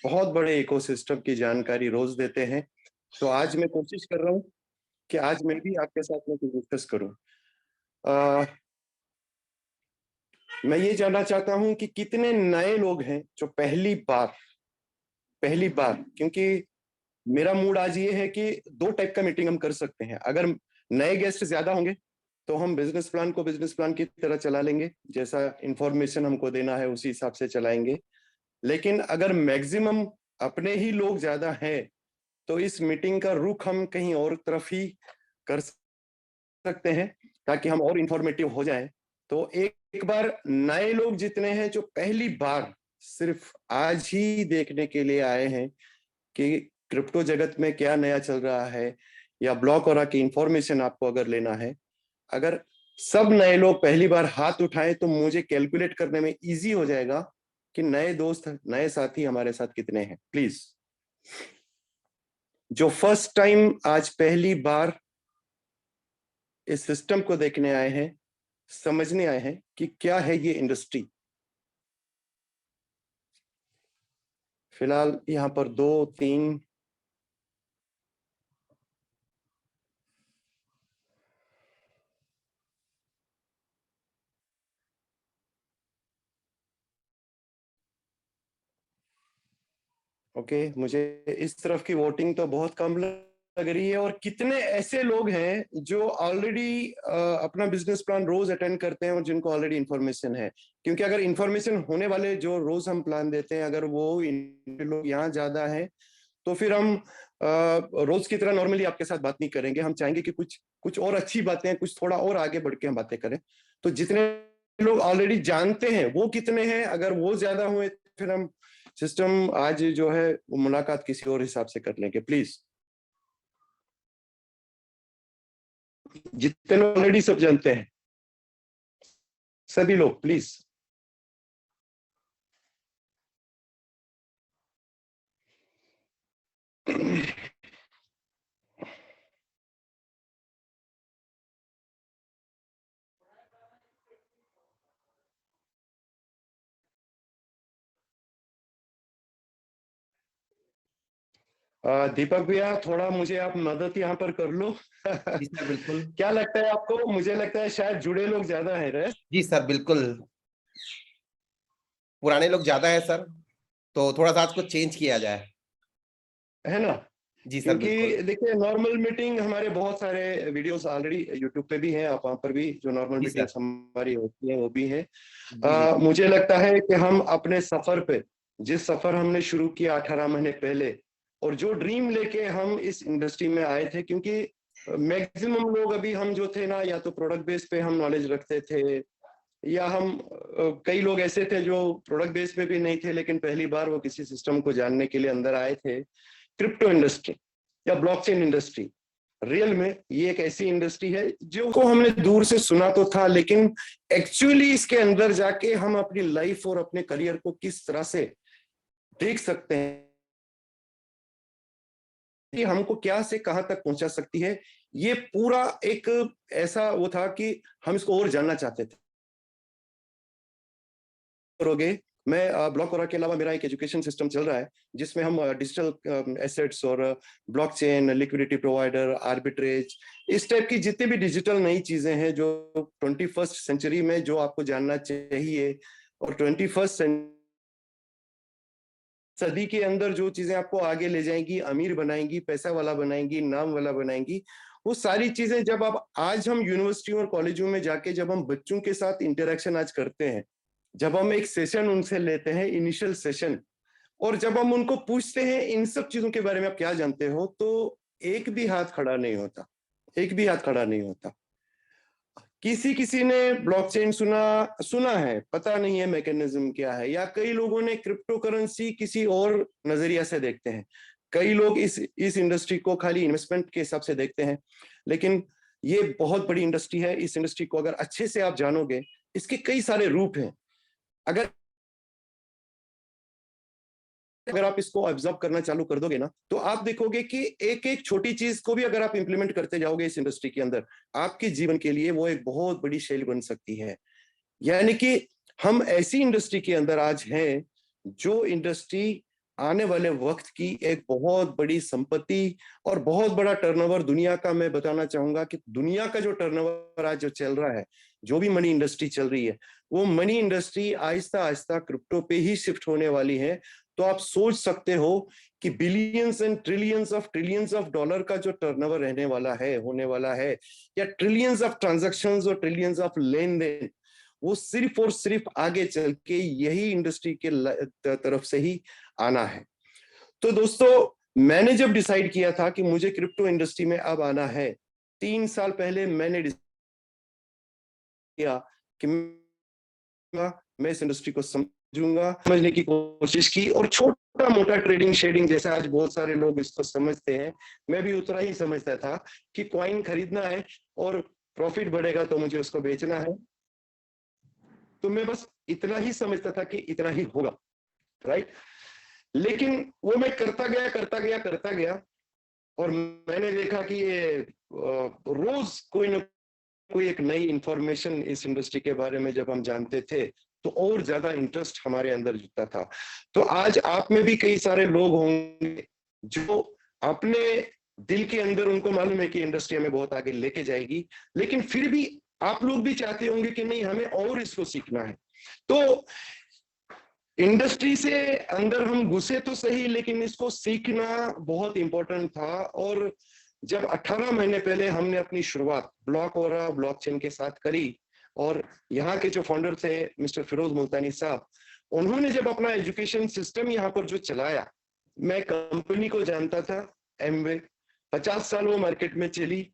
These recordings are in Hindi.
बहुत बड़े इकोसिस्टम की जानकारी रोज देते हैं। तो आज मैं कोशिश कर रहा हूँ कि आज मैं भी आपके साथ में कुछ डिस्कस करूँ। मैं ये जानना चाहता हूँ कि कितने नए लोग हैं जो पहली बार, क्योंकि मेरा मूड आज ये है कि दो टाइप का मीटिंग हम कर सकते हैं। अगर नए गेस्ट ज्यादा होंगे तो हम बिजनेस प्लान को बिजनेस प्लान की तरह चला लेंगे, जैसा इंफॉर्मेशन हमको देना है उसी हिसाब से चलाएंगे। लेकिन अगर मैक्सिमम अपने ही लोग ज्यादा हैं तो इस मीटिंग का रुख हम कहीं और तरफ ही कर सकते हैं ताकि हम और इंफॉर्मेटिव हो जाएं। तो एक बार नए लोग जितने हैं जो पहली बार सिर्फ आज ही देखने के लिए आए हैं कि क्रिप्टो जगत में क्या नया चल रहा है या ब्लॉक और की इंफॉर्मेशन आपको अगर लेना है, अगर सब नए लोग पहली बार हाथ उठाएं तो मुझे कैलकुलेट करने में इजी हो जाएगा कि नए दोस्त नए साथी हमारे साथ कितने हैं। प्लीज, जो फर्स्ट टाइम आज पहली बार इस सिस्टम को देखने आए हैं, समझने आए हैं कि क्या है ये इंडस्ट्री। फिलहाल यहाँ पर 2 3 ओके, मुझे इस तरफ की वोटिंग तो बहुत कम लग रही है। और कितने ऐसे लोग हैं जो ऑलरेडी अपना बिजनेस प्लान रोज अटेंड करते हैं और जिनको ऑलरेडी इन्फॉर्मेशन है। क्योंकि अगर इन्फॉर्मेशन होने वाले जो रोज हम प्लान देते हैं, अगर वो लोग यहाँ ज्यादा हैं तो फिर हम रोज की तरह नॉर्मली आपके साथ बात नहीं करेंगे। हम चाहेंगे कि कुछ कुछ और अच्छी बातें, कुछ थोड़ा और आगे बढ़ के हम बातें करें। तो जितने लोग ऑलरेडी जानते हैं वो कितने हैं, अगर वो ज्यादा हुए फिर हम सिस्टम आज जो है वो मुलाकात किसी और हिसाब से कर लेंगे। प्लीज, जितने लोग ऑलरेडी सब जानते हैं सभी लोग प्लीज। दीपक भैया, थोड़ा मुझे आप मदद यहाँ पर कर लो। जी सर बिल्कुल। क्या लगता है आपको? मुझे लगता है शायद जुड़े लोग ज्यादा है रे। जी सर बिल्कुल, पुराने लोग ज्यादा है सर, तो थोड़ा सा आज को चेंज किया जाए। है ना? जी सर क्योंकि बिल्कुल। देखिए, नॉर्मल मीटिंग हमारे बहुत सारे वीडियोस ऑलरेडी यूट्यूब पे भी हैं, आप वहां पर भी जो नॉर्मल जी मीटिंग्स सर। हमारी होती हैं वो भी है। जी जी। मुझे लगता है कि हम अपने सफर पे, जिस सफर हमने शुरू किया 18 महीने पहले, और जो ड्रीम लेके हम इस इंडस्ट्री में आए थे, क्योंकि मैक्सिमम लोग अभी हम जो थे ना, या तो प्रोडक्ट बेस पे हम नॉलेज रखते थे, या हम कई लोग ऐसे थे जो प्रोडक्ट बेस पे भी नहीं थे लेकिन पहली बार वो किसी सिस्टम को जानने के लिए अंदर आए थे। क्रिप्टो इंडस्ट्री या ब्लॉकचेन इंडस्ट्री, रियल में ये एक ऐसी इंडस्ट्री है जो को हमने दूर से सुना तो था, लेकिन एक्चुअली इसके अंदर जाके हम अपनी लाइफ और अपने करियर को किस तरह से देख सकते हैं कि हमको क्या से कहां तक पहुंचा सकती है। ये पूरा एक ऐसा वो था कि हम इसको और जानना चाहते थे। करोगे, मैं ब्लॉक के अलावा मेरा एक एजुकेशन सिस्टम चल रहा है जिसमें हम डिजिटल एसेट्स और ब्लॉकचेन, लिक्विडिटी प्रोवाइडर, आर्बिट्रेज, इस टाइप की जितनी भी डिजिटल नई चीजें हैं जो 21st सेंचुरी में जो आपको जानना चाहिए, और 21st सदी के अंदर जो चीजें आपको आगे ले जाएंगी, अमीर बनाएंगी, पैसा वाला बनाएंगी, नाम वाला बनाएंगी, वो सारी चीजें जब आप आज हम यूनिवर्सिटी और कॉलेजों में जाके जब हम बच्चों के साथ इंटरेक्शन आज करते हैं, जब हम एक सेशन उनसे लेते हैं, इनिशियल सेशन, और जब हम उनको पूछते हैं इन सब चीजों के बारे में आप क्या जानते हो, तो एक भी हाथ खड़ा नहीं होता, एक भी हाथ खड़ा नहीं होता। किसी किसी ने ब्लॉकचेन सुना सुना है, पता नहीं है मैकेनिज्म क्या है, या कई लोगों ने क्रिप्टो करेंसी किसी और नजरिया से देखते हैं। कई लोग इस इंडस्ट्री को खाली इन्वेस्टमेंट के हिसाब से देखते हैं, लेकिन ये बहुत बड़ी इंडस्ट्री है। इस इंडस्ट्री को अगर अच्छे से आप जानोगे, इसके कई सारे रूप हैं। अगर अगर आप इसको ऑब्जर्व करना चालू कर दोगे ना, तो आप देखोगे कि एक एक छोटी चीज को भी अगर आप इंप्लीमेंट करते जाओगे इस इंडस्ट्री के अंदर, आपके जीवन के लिए वो एक बहुत बड़ी शैली बन सकती है। यानी कि हम ऐसी इंडस्ट्री के अंदर आज हैं जो इंडस्ट्री आने वाले वक्त की एक बहुत बड़ी संपत्ति और बहुत बड़ा टर्नओवर दुनिया का। मैं बताना चाहूंगा कि दुनिया का जो टर्नओवर आज जो चल रहा है, जो भी मनी इंडस्ट्री चल रही है, वो money industry Aahista Aahista crypto पे ही शिफ्ट होने वाली है। तो आप सोच सकते हो कि billions and trillions of dollar का जो टर्नओवर रहने वाला है, होने वाला है, या ट्रिलियंस ऑफ ट्रांजैक्शंस और ट्रिलियंस ऑफ लेन देन, वो सिर्फ और सिर्फ आगे चल के यही इंडस्ट्री के तरफ से ही आना है। तो दोस्तों, मैंने जब डिसाइड किया था कि मुझे क्रिप्टो इंडस्ट्री में अब आना है, 3 साल पहले मैंने किया कि मैं इस इंडस्ट्री को समझूंगा, समझने की कोशिश की, और छोटा मोटा ट्रेडिंग शेडिंग जैसे आज बहुत सारे लोग इसको समझते हैं, मैं भी उतना ही समझता था कि कॉइन खरीदना है और प्रॉफिट बढ़ेगा तो मुझे उसको बेचना है। तो मैं बस इतना ही समझता था कि इतना ही होगा, राइट। लेकिन वो मैं करता गया और मैंने देखा कि ये रोज कोई ना कोई एक नई इंफॉर्मेशन इस इंडस्ट्री के बारे में जब हम जानते थे तो और ज्यादा इंटरेस्ट हमारे अंदर जुटता था। तो आज आप में भी कई सारे लोग होंगे जो अपने दिल के अंदर उनको मालूम है कि इंडस्ट्री हमें बहुत आगे लेके जाएगी, लेकिन फिर भी आप लोग भी चाहते होंगे कि नहीं, हमें और इसको सीखना है। तो इंडस्ट्री से अंदर हम घुसे तो सही, लेकिन इसको सीखना बहुत इंपॉर्टेंट था। और जब 18 महीने पहले हमने अपनी शुरुआत ब्लॉकओरा ब्लॉकचेन के साथ करी, और यहाँ के जो फाउंडर थे मिस्टर फिरोज मुल्तानी साहब, उन्होंने जब अपना एजुकेशन सिस्टम यहाँ पर जो चलाया, मैं कंपनी को जानता था एमवे, 50 साल वो मार्केट में चली,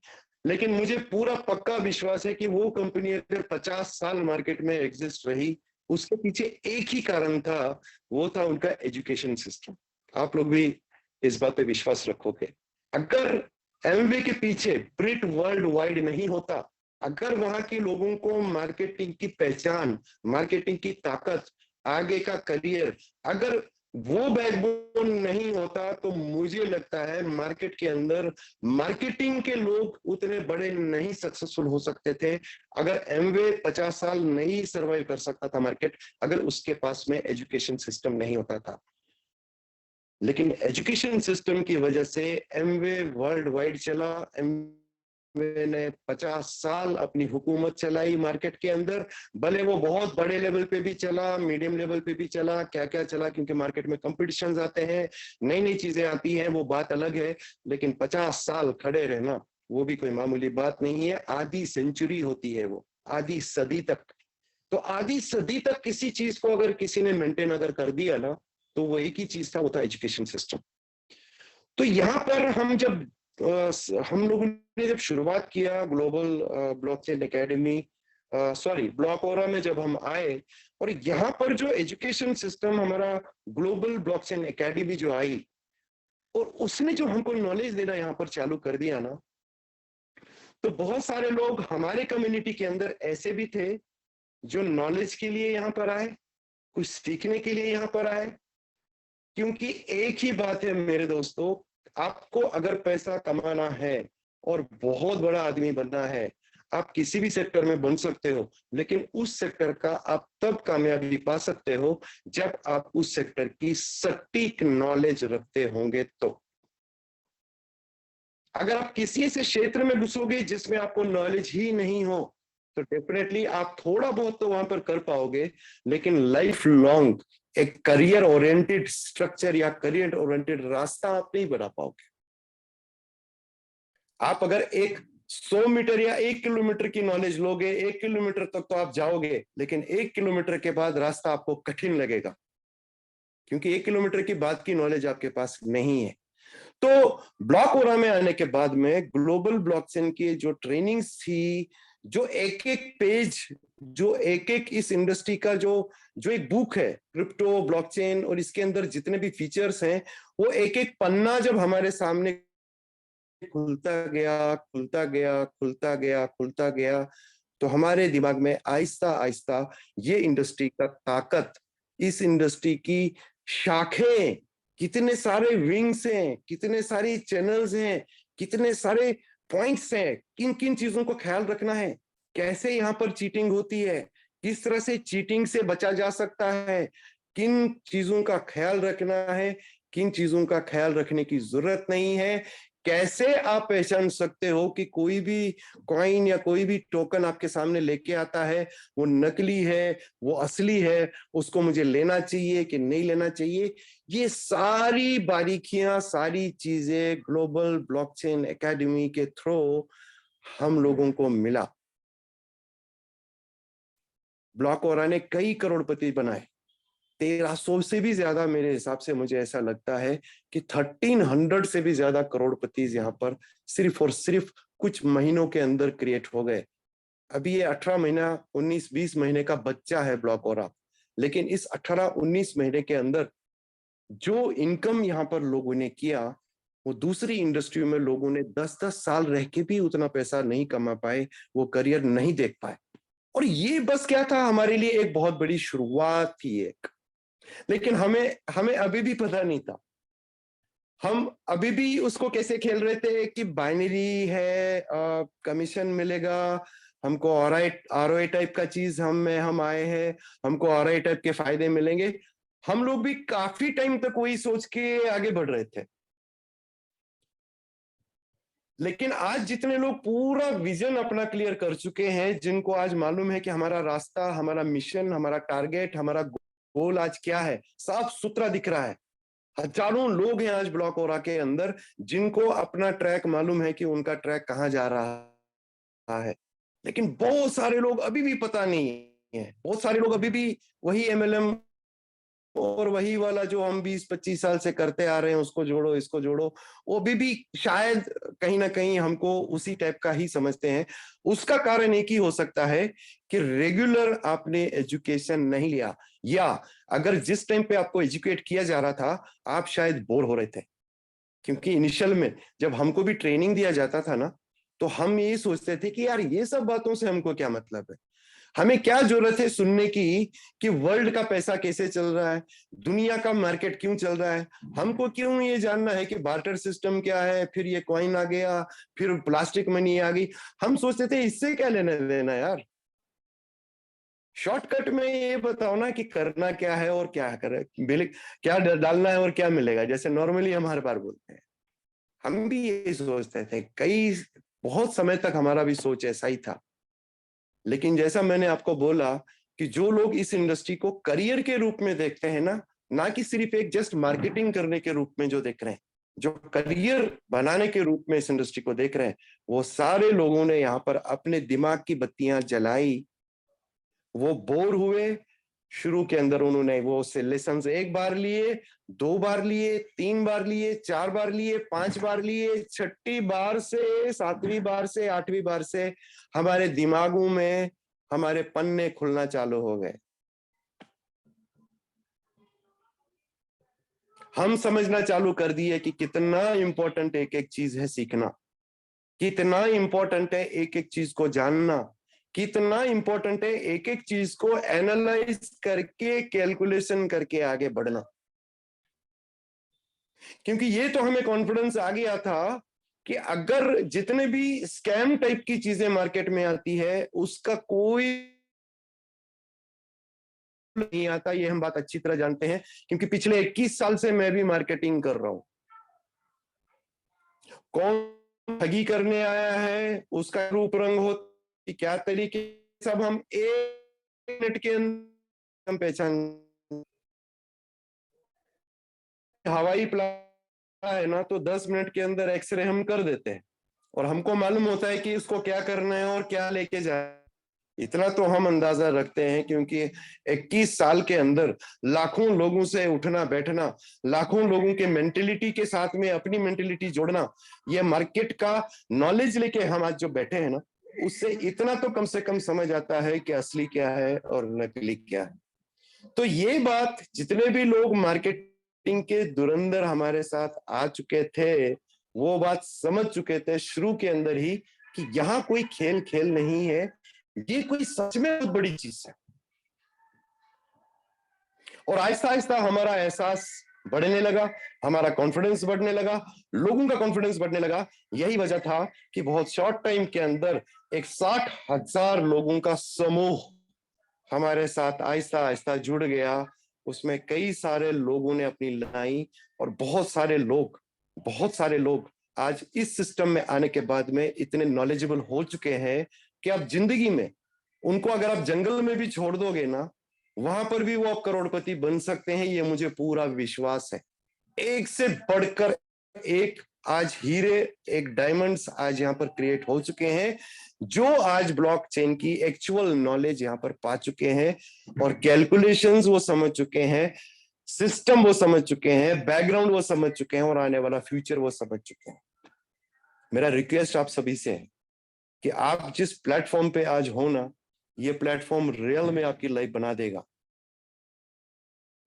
लेकिन मुझे पूरा पक्का विश्वास है कि वो कंपनी अगर 50 साल मार्केट में एग्जिस्ट रही, उसके पीछे एक ही कारण था, वो था उनका एजुकेशन सिस्टम। आप लोग भी इस बात पे विश्वास रखोगे। अगर एमवे के पीछे ब्रिट वर्ल्ड वाइड नहीं होता, अगर वहां के लोगों को मार्केटिंग की पहचान, मार्केटिंग की ताकत, आगे का करियर, अगर वो बैकबोन नहीं होता, तो मुझे लगता है मार्केट के अंदर मार्केटिंग के लोग उतने बड़े नहीं सक्सेसफुल हो सकते थे। अगर एमवे 50 साल नहीं सर्वाइव कर सकता था मार्केट, अगर उसके पास में एजुकेशन सिस्टम नहीं होता था। लेकिन एजुकेशन सिस्टम की वजह से एमवे वर्ल्ड वाइड चला। एमवे ने 50 साल अपनी हुकूमत चलाई मार्केट के अंदर, भले वो बहुत बड़े लेवल पे भी चला, मीडियम लेवल पे भी चला, क्या क्या चला, क्योंकि मार्केट में कंपटीशंस आते हैं, नई नई चीजें आती हैं, वो बात अलग है। लेकिन 50 साल खड़े रहना वो भी कोई मामूली बात नहीं है। आधी सेंचुरी होती है वो, आधी सदी तक। तो आधी सदी तक किसी चीज को अगर किसी ने मेंटेन अगर कर दिया ना, तो वो एक ही चीज था, वो था एजुकेशन सिस्टम। तो यहाँ पर हम लोगों ने जब शुरुआत किया ग्लोबल ब्लॉकचेन एकेडमी, सॉरी ब्लॉकओरा में जब हम आए, और यहाँ पर जो एजुकेशन सिस्टम हमारा ग्लोबल ब्लॉकचेन एकेडमी जो आई, और उसने जो हमको नॉलेज देना यहाँ पर चालू कर दिया ना, तो बहुत सारे लोग हमारे कम्युनिटी के अंदर ऐसे भी थे जो नॉलेज के लिए यहाँ पर आए, कुछ सीखने के लिए यहाँ पर आए। क्योंकि एक ही बात है मेरे दोस्तों, आपको अगर पैसा कमाना है और बहुत बड़ा आदमी बनना है, आप किसी भी सेक्टर में बन सकते हो, लेकिन उस सेक्टर का आप तब कामयाबी पा सकते हो जब आप उस सेक्टर की सटीक नॉलेज रखते होंगे। तो अगर आप किसी ऐसे क्षेत्र में घुसोगे जिसमें आपको नॉलेज ही नहीं हो, तो डेफिनेटली आप थोड़ा बहुत तो वहां पर कर पाओगे, लेकिन लाइफ लॉन्ग एक करियर ओरिएंटेड स्ट्रक्चर या करियर ओरिएंटेड रास्ता आप नहीं बना पाओगे। आप अगर 100 मीटर या 1 किलोमीटर की नॉलेज लोगे, 1 किलोमीटर तक तो आप जाओगे, लेकिन 1 किलोमीटर के बाद रास्ता आपको कठिन लगेगा, क्योंकि 1 किलोमीटर की बाद की नॉलेज आपके पास नहीं है। तो ब्लॉकओरा में आने के बाद में ग्लोबल ब्लॉकचेन की जो ट्रेनिंग्स थी, जो एक एक पेज, जो एक एक इस इंडस्ट्री का जो जो एक बुक है क्रिप्टो ब्लॉकचेन, और इसके अंदर जितने भी फीचर्स हैं, वो एक एक पन्ना जब हमारे सामने खुलता गया खुलता गया खुलता गया खुलता गया, तो हमारे दिमाग में आहिस्ता आहिस्ता ये इंडस्ट्री का ताकत, इस इंडस्ट्री की शाखें, कितने सारे विंग्स हैं, कितने सारी चैनल्स हैं, कितने सारे पॉइंट्स हैं, किन किन चीजों को ख्याल रखना है, कैसे यहाँ पर चीटिंग होती है, किस तरह से चीटिंग से बचा जा सकता है, किन चीजों का ख्याल रखना है, किन चीजों का ख्याल रखने की जरूरत नहीं है, कैसे आप पहचान सकते हो कि कोई भी कॉइन या कोई भी टोकन आपके सामने लेके आता है वो नकली है, वो असली है, उसको मुझे लेना चाहिए कि नहीं लेना चाहिए। ये सारी बारीकियां, सारी चीजें ग्लोबल ब्लॉकचेन एकेडमी के थ्रू हम लोगों को मिला। ब्लॉकओरा ने कई करोड़पति बनाए, 1300 से भी ज्यादा, मेरे हिसाब से मुझे ऐसा लगता है कि 1300 से भी ज्यादा करोड़पति यहाँ पर सिर्फ और सिर्फ कुछ महीनों के अंदर क्रिएट हो गए। अभी ये 18 महीना 19-20 महीने का बच्चा है ब्लॉकओरा, लेकिन इस 18-19 महीने के अंदर जो इनकम यहाँ पर लोगों ने किया, वो दूसरी इंडस्ट्री में लोगों ने 10-10 साल रह के भी उतना पैसा नहीं कमा पाए, वो करियर नहीं देख पाए। और ये बस क्या था, हमारे लिए एक बहुत बड़ी शुरुआत थी एक, लेकिन हमें हमें अभी भी पता नहीं था। हम अभी भी उसको कैसे खेल रहे थे कि बाइनरी है, कमीशन मिलेगा हमको, आरओआई टाइप का चीज हम आए हैं, हमको आरओआई टाइप के फायदे मिलेंगे। हम लोग भी काफी टाइम तक वही सोच के आगे बढ़ रहे थे। लेकिन आज जितने लोग पूरा विजन अपना क्लियर कर चुके हैं, जिनको आज मालूम है कि हमारा रास्ता, हमारा मिशन, हमारा टारगेट, हमारा गोल आज क्या है, साफ सुथरा दिख रहा है। हजारों लोग हैं आज ब्लॉकओरा के अंदर जिनको अपना ट्रैक मालूम है कि उनका ट्रैक कहाँ जा रहा है। लेकिन बहुत सारे लोग अभी भी पता नहीं है, बहुत सारे लोग अभी भी वही एमएलएम और वही वाला जो हम 20-25 साल से करते आ रहे हैं, उसको जोड़ो इसको जोड़ो, वो अभी भी शायद कहीं ना कहीं हमको उसी टाइप का ही समझते हैं। उसका कारण एक ही हो सकता है कि रेगुलर आपने एजुकेशन नहीं लिया, या अगर जिस टाइम पे आपको एजुकेट किया जा रहा था आप शायद बोर हो रहे थे। क्योंकि इनिशियल में जब हमको भी ट्रेनिंग दिया जाता था ना, तो हम ये सोचते थे कि यार ये सब बातों से हमको क्या मतलब है, हमें क्या जरूरत है सुनने की कि वर्ल्ड का पैसा कैसे चल रहा है, दुनिया का मार्केट क्यों चल रहा है, हमको क्यों ये जानना है कि बार्टर सिस्टम क्या है, फिर ये कॉइन आ गया, फिर प्लास्टिक मनी आ गई। हम सोचते थे इससे क्या लेना देना यार, शॉर्टकट में ये बताओ ना कि करना क्या है और क्या करे, बिल क्या डालना है और क्या मिलेगा, जैसे नॉर्मली हम हर बार बोलते हैं। हम भी यही सोचते थे, कई बहुत समय तक हमारा भी सोच ऐसा ही था। लेकिन जैसा मैंने आपको बोला कि जो लोग इस इंडस्ट्री को करियर के रूप में देखते हैं ना, ना कि सिर्फ एक जस्ट मार्केटिंग करने के रूप में जो देख रहे हैं, जो करियर बनाने के रूप में इस इंडस्ट्री को देख रहे हैं, वो सारे लोगों ने यहाँ पर अपने दिमाग की बत्तियां जलाई। वो बोर हुए, शुरू के अंदर उन्होंने वो से लेसन एक बार लिए, 2 बार लिए, 3 बार लिए, 4 बार लिए, 5 बार लिए, छठी बार से 7वीं बार से 8वीं बार से हमारे दिमागों में हमारे पन्ने खुलना चालू हो गए। हम समझना चालू कर दिए कि कितना इंपॉर्टेंट एक एक चीज है सीखना, कितना इंपॉर्टेंट है एक एक चीज को जानना, कितना इंपॉर्टेंट है एक एक चीज को एनालाइज करके कैलकुलेशन करके आगे बढ़ना। क्योंकि ये तो हमें कॉन्फिडेंस आ गया था कि अगर जितने भी स्कैम टाइप की चीजें मार्केट में आती है उसका कोई नहीं आता, ये हम बात अच्छी तरह जानते हैं क्योंकि पिछले 21 साल से मैं भी मार्केटिंग कर रहा हूं। कौन ठगी करने आया है, उसका रूप रंग हो कि क्या तरीके, सब हम 1 मिनट के अंदर हम पहचान। हवाई प्लान है ना, तो 10 मिनट के अंदर एक्सरे हम कर देते हैं और हमको मालूम होता है कि इसको क्या करना है और क्या लेके जाए। इतना तो हम अंदाजा रखते हैं क्योंकि 21 साल के अंदर लाखों लोगों से उठना बैठना, लाखों लोगों के मेंटेलिटी के साथ में अपनी मेंटेलिटी जोड़ना, ये मार्केट का नॉलेज लेके हम आज जो बैठे हैं ना, उससे इतना तो कम से कम समझ आता है कि असली क्या है और नकली क्या है। तो ये बात जितने भी लोग मार्केटिंग के धुरंधर हमारे साथ आ चुके थे, वो बात समझ चुके थे शुरू के अंदर ही कि यहाँ कोई खेल खेल नहीं है, ये कोई सच में बहुत बड़ी चीज है। और आहिस्ता आहिस्ता हमारा एहसास बढ़ने लगा, हमारा कॉन्फिडेंस बढ़ने लगा, लोगों का कॉन्फिडेंस बढ़ने लगा। यही वजह था कि बहुत शॉर्ट टाइम के अंदर एक 60,000 लोगों का समूह हमारे साथ आहिस्ता आहिस्ता जुड़ गया, उसमें कई सारे लोगों ने अपनी लाई, और बहुत सारे लोग आज इस सिस्टम में आने के बाद में इतने नॉलेजेबल हो चुके हैं कि आप जिंदगी में उनको अगर आप जंगल में भी छोड़ दोगे ना, वहां पर भी वो आप करोड़पति बन सकते हैं, ये मुझे पूरा विश्वास है। एक से बढ़कर एक आज हीरे, एक डायमंड्स आज यहाँ पर क्रिएट हो चुके हैं, जो आज ब्लॉकचेन की एक्चुअल नॉलेज यहाँ पर पा चुके हैं, और कैलकुलेशंस वो समझ चुके हैं, सिस्टम वो समझ चुके हैं, बैकग्राउंड वो समझ चुके हैं, और आने वाला फ्यूचर वो समझ चुके हैं। मेरा रिक्वेस्ट आप सभी से है कि आप जिस प्लेटफॉर्म पे आज हो ना, ये प्लेटफॉर्म रियल में आपकी लाइफ बना देगा।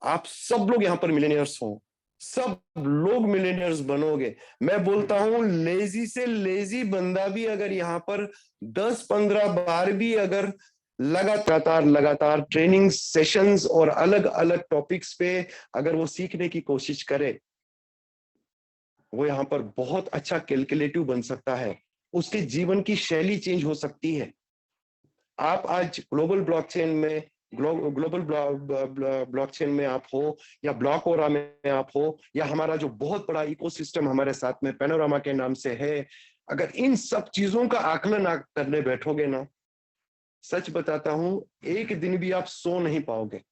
आप सब लोग यहाँ पर मिलेनियर्स हो, सब लोग मिलेनियर्स बनोगे। मैं बोलता हूं, लेजी से लेजी बंदा भी अगर यहाँ पर 10-15 बार भी अगर लगातार ट्रेनिंग सेशंस और अलग अलग टॉपिक्स पे अगर वो सीखने की कोशिश करे, वो यहाँ पर बहुत अच्छा कैलकुलेटिव बन सकता है, उसके जीवन की शैली चेंज हो सकती है। आप आज ग्लोबल ब्लॉकचेन में, ग्लोबल ब्लॉकचेन में आप हो, या ब्लॉकोरा में आप हो, या हमारा जो बहुत बड़ा इकोसिस्टम हमारे साथ में पैनोरामा के नाम से है, अगर इन सब चीजों का आकलन आप करने बैठोगे ना, सच बताता हूं, एक दिन भी आप सो नहीं पाओगे,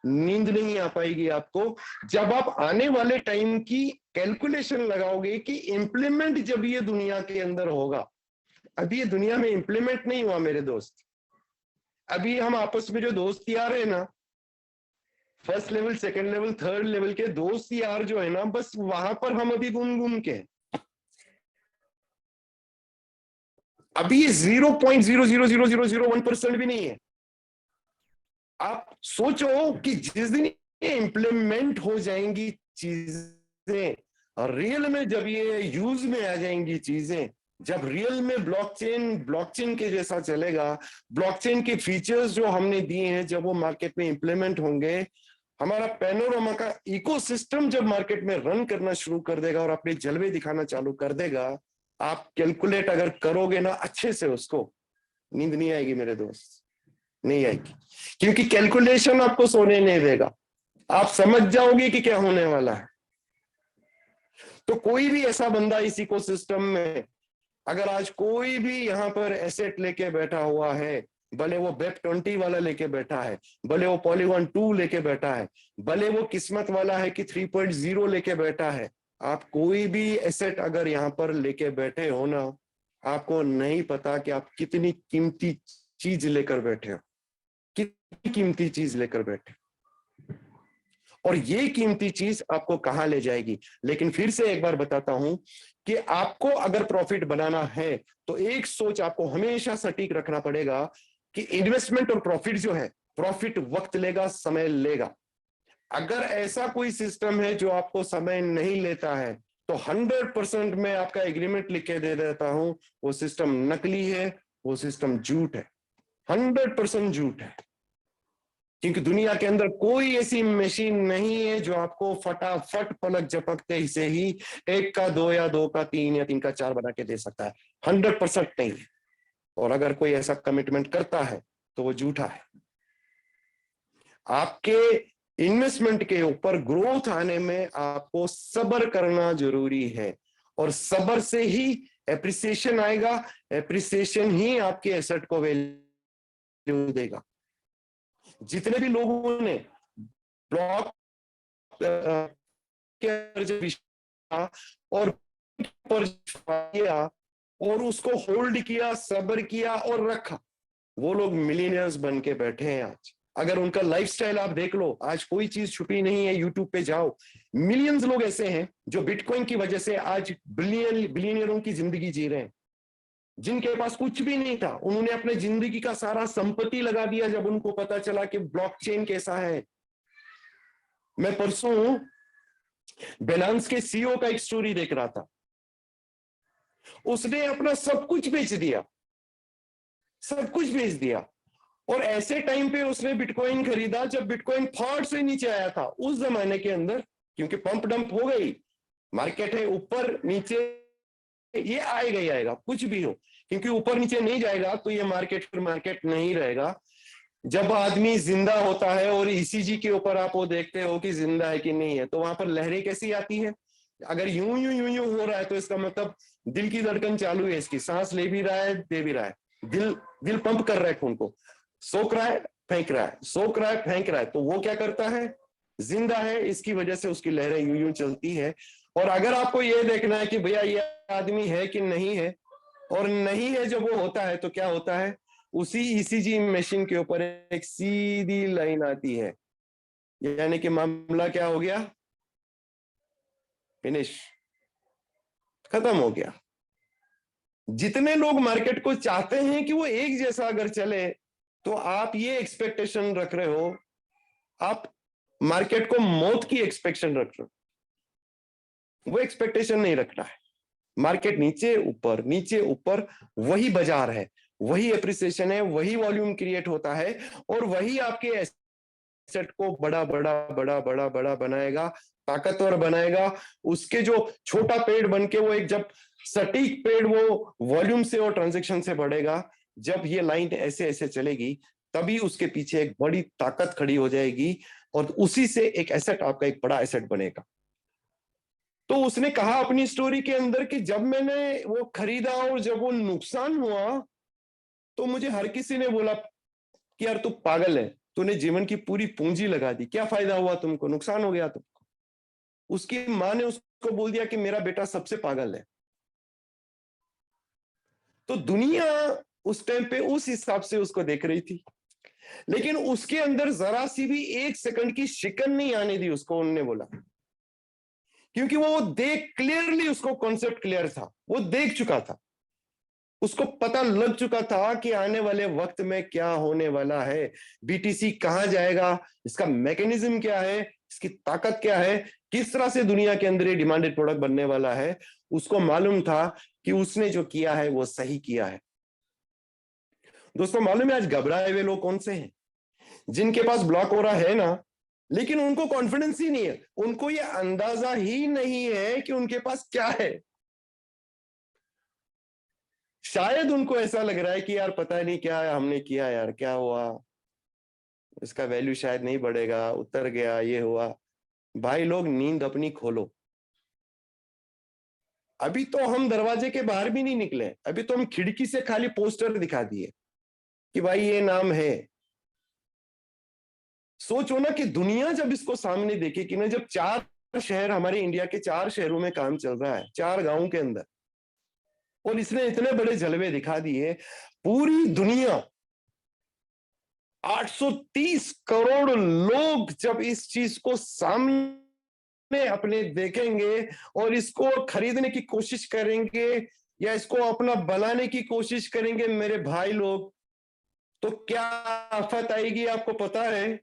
नींद नहीं आ पाएगी आपको, जब आप आने वाले टाइम की कैलकुलेशन लगाओगे कि इंप्लीमेंट जब ये दुनिया के अंदर होगा। अभी ये दुनिया में इंप्लीमेंट नहीं हुआ मेरे दोस्त। अभी हम आपस में जो दोस्त यार है ना, first level, second level, third level के दोस्त यार जो है ना, बस वहां पर हम अभी घूम के, अभी 0.00001% भी नहीं है। आप सोचो कि जिस दिन ये इंप्लीमेंट हो जाएंगी चीजें, और रियल में जब ये यूज में आ जाएंगी चीजें, जब रियल में ब्लॉकचेन के जैसा चलेगा, ब्लॉकचेन के फीचर्स जो हमने दिए हैं जब वो मार्केट में इंप्लीमेंट होंगे, हमारा पैनोरामा का इकोसिस्टम जब मार्केट में रन करना शुरू कर देगा और अपने जलवे दिखाना चालू कर देगा, आप कैलकुलेट अगर करोगे ना अच्छे से, उसको नींद नहीं आएगी मेरे दोस्त, नहीं आएगी, क्योंकि कैलकुलेशन आपको सोने नहीं देगा। आप समझ जाओगे कि क्या होने वाला है। तो कोई भी ऐसा बंदा इस इकोसिस्टम में, अगर आज कोई भी यहाँ पर एसेट लेके बैठा हुआ है, भले वो BEP20 वाला लेके बैठा है, भले वो Polygon 2 लेके बैठा है, भले वो किस्मत वाला है कि 3.0 लेके बैठा है, आप कोई भी एसेट अगर यहाँ पर लेके बैठे हो ना, आपको नहीं पता कि आप कितनी कीमती चीज लेकर बैठे हो, कितनी कीमती चीज लेकर बैठे, और ये कीमती चीज आपको कहां ले जाएगी। लेकिन फिर से एक बार बताता हूं कि आपको अगर प्रॉफिट बनाना है तो एक सोच आपको हमेशा सटीक रखना पड़ेगा कि इन्वेस्टमेंट और प्रॉफिट जो है, प्रॉफिट वक्त लेगा, समय लेगा। अगर ऐसा कोई सिस्टम है जो आपको समय नहीं लेता है, तो 100% मैं आपका एग्रीमेंट लिख के दे देता हूं, वो सिस्टम नकली है, वो सिस्टम झूठ है, 100% झूठ है। क्योंकि दुनिया के अंदर कोई ऐसी मशीन नहीं है जो आपको फटाफट पलक झपकते ही से ही 1 का 2 या 2 का 3 या 3 का 4 बना के दे सकता है, 100% नहीं है। और अगर कोई ऐसा कमिटमेंट करता है तो वो झूठा है। आपके इन्वेस्टमेंट के ऊपर ग्रोथ आने में आपको सब्र करना जरूरी है, और सब्र से ही एप्रिसिएशन आएगा, एप्रिसिएशन ही आपके एसेट को वैल्यू देगा। जितने भी लोगों ने ब्लॉक और किया और उसको होल्ड किया, सब्र किया और रखा, वो लोग मिलियनियर्स बन के बैठे हैं आज। अगर उनका लाइफस्टाइल आप देख लो, आज कोई चीज छुपी नहीं है, यूट्यूब पे जाओ, मिलियंस लोग ऐसे हैं जो बिटकॉइन की वजह से आज बिलियनियरों की जिंदगी जी रहे हैं। जिनके पास कुछ भी नहीं था, उन्होंने अपने जिंदगी का सारा संपत्ति लगा दिया जब उनको पता चला कि ब्लॉकचेन कैसा है। मैं परसों बेनांस के सीईओ का एक स्टोरी देख रहा था, उसने अपना सब कुछ बेच दिया, सब कुछ बेच दिया, और ऐसे टाइम पे उसने बिटकॉइन खरीदा जब बिटकॉइन फॉर्ट से नीचे आया था। उस जमाने के अंदर, क्योंकि पंप डंप हो गई, मार्केट है ऊपर नीचे, ये आएगा ही आएगा कुछ भी हो, क्योंकि ऊपर नीचे नहीं जाएगा तो ये मार्केट नहीं रहेगा। जब आदमी जिंदा होता है और ईसीजी के ऊपर आप वो देखते हो कि जिंदा है कि नहीं है, तो वहां पर लहरें कैसी आती है? अगर यूं यूं यूं यूं हो रहा है तो इसका मतलब दिल की धड़कन चालू है, इसकी सांस ले भी रहा है, दे भी रहा है, दिल दिल पंप कर रहा है खून को, सोख रहा है, फेंक रहा है, सोख रहा है, फेंक रहा है। तो वो क्या करता है? जिंदा है, इसकी वजह से उसकी लहरें यूं यूं चलती है। और अगर आपको ये देखना है कि भैया ये आदमी है कि नहीं है, और नहीं है जब वो होता है, तो क्या होता है? उसी ईसीजी मशीन के ऊपर एक सीधी लाइन आती है, यानी कि मामला क्या हो गया? फिनिश, खत्म हो गया। जितने लोग मार्केट को चाहते हैं कि वो एक जैसा अगर चले, तो आप ये एक्सपेक्टेशन रख रहे हो, आप मार्केट को मौत की एक्सपेक्टेशन रख रहे हो। वो एक्सपेक्टेशन नहीं रखना है। मार्केट नीचे ऊपर वही बाजार है, वही एप्रिसिएशन है, वही वॉल्यूम क्रिएट होता है, और वही आपके एसेट को बड़ा बड़ा बड़ा बड़ा बड़ा बनाएगा, ताकतवर बनाएगा। उसके जो छोटा पेड़ बन के वो एक जब सटीक पेड़ वो वॉल्यूम से और ट्रांजैक्शन से बढ़ेगा, जब ये लाइन ऐसे ऐसे चलेगी, तभी उसके पीछे एक बड़ी ताकत खड़ी हो जाएगी, और उसी से एक एसेट आपका एक बड़ा एसेट बनेगा। तो उसने कहा अपनी स्टोरी के अंदर कि जब मैंने वो खरीदा और जब वो नुकसान हुआ, तो मुझे हर किसी ने बोला कि यार तू पागल है, तूने जीवन की पूरी पूंजी लगा दी, क्या फायदा हुआ तुमको, नुकसान हो गया तुमको। उसकी मां ने उसको बोल दिया कि मेरा बेटा सबसे पागल है। तो दुनिया उस टाइम पे उस हिसाब से उसको देख रही थी, लेकिन उसके अंदर जरा सी भी एक सेकंड की शिकन नहीं आने दी उसको, उन्होंने बोला, क्योंकि वो देख क्लियरली, उसको कॉन्सेप्ट क्लियर था, वो देख चुका था, उसको पता लग चुका था कि आने वाले वक्त में क्या होने वाला है, बीटीसी कहां जाएगा, इसका मैकेनिज्म क्या है, इसकी ताकत क्या है, किस तरह से दुनिया के अंदर ये डिमांडेड प्रोडक्ट बनने वाला है। उसको मालूम था कि उसने जो किया है वो सही किया है। दोस्तों, मालूम है आज घबराए हुए लोग कौन से हैं? जिनके पास ब्लॉक हो रहा है ना, लेकिन उनको कॉन्फिडेंस ही नहीं है, उनको ये अंदाजा ही नहीं है कि उनके पास क्या है। शायद उनको ऐसा लग रहा है कि यार पता नहीं क्या हमने किया, यार क्या हुआ, इसका वैल्यू शायद नहीं बढ़ेगा, उतर गया, ये हुआ। भाई लोग, नींद अपनी खोलो। अभी तो हम दरवाजे के बाहर भी नहीं निकले, अभी तो हम खिड़की से खाली पोस्टर दिखा दिए कि भाई ये नाम है। सोचो ना कि दुनिया जब इसको सामने देखेगी ना, जब 4 शहर, हमारे इंडिया के 4 शहरों में काम चल रहा है, 4 गांवों के अंदर, और इसने इतने बड़े जलवे दिखा दिए, पूरी दुनिया 830 करोड़ लोग जब इस चीज को सामने अपने देखेंगे और इसको खरीदने की कोशिश करेंगे या इसको अपना बनाने की कोशिश करेंगे, मेरे भाई लोग, तो क्या आफत आएगी आपको पता है?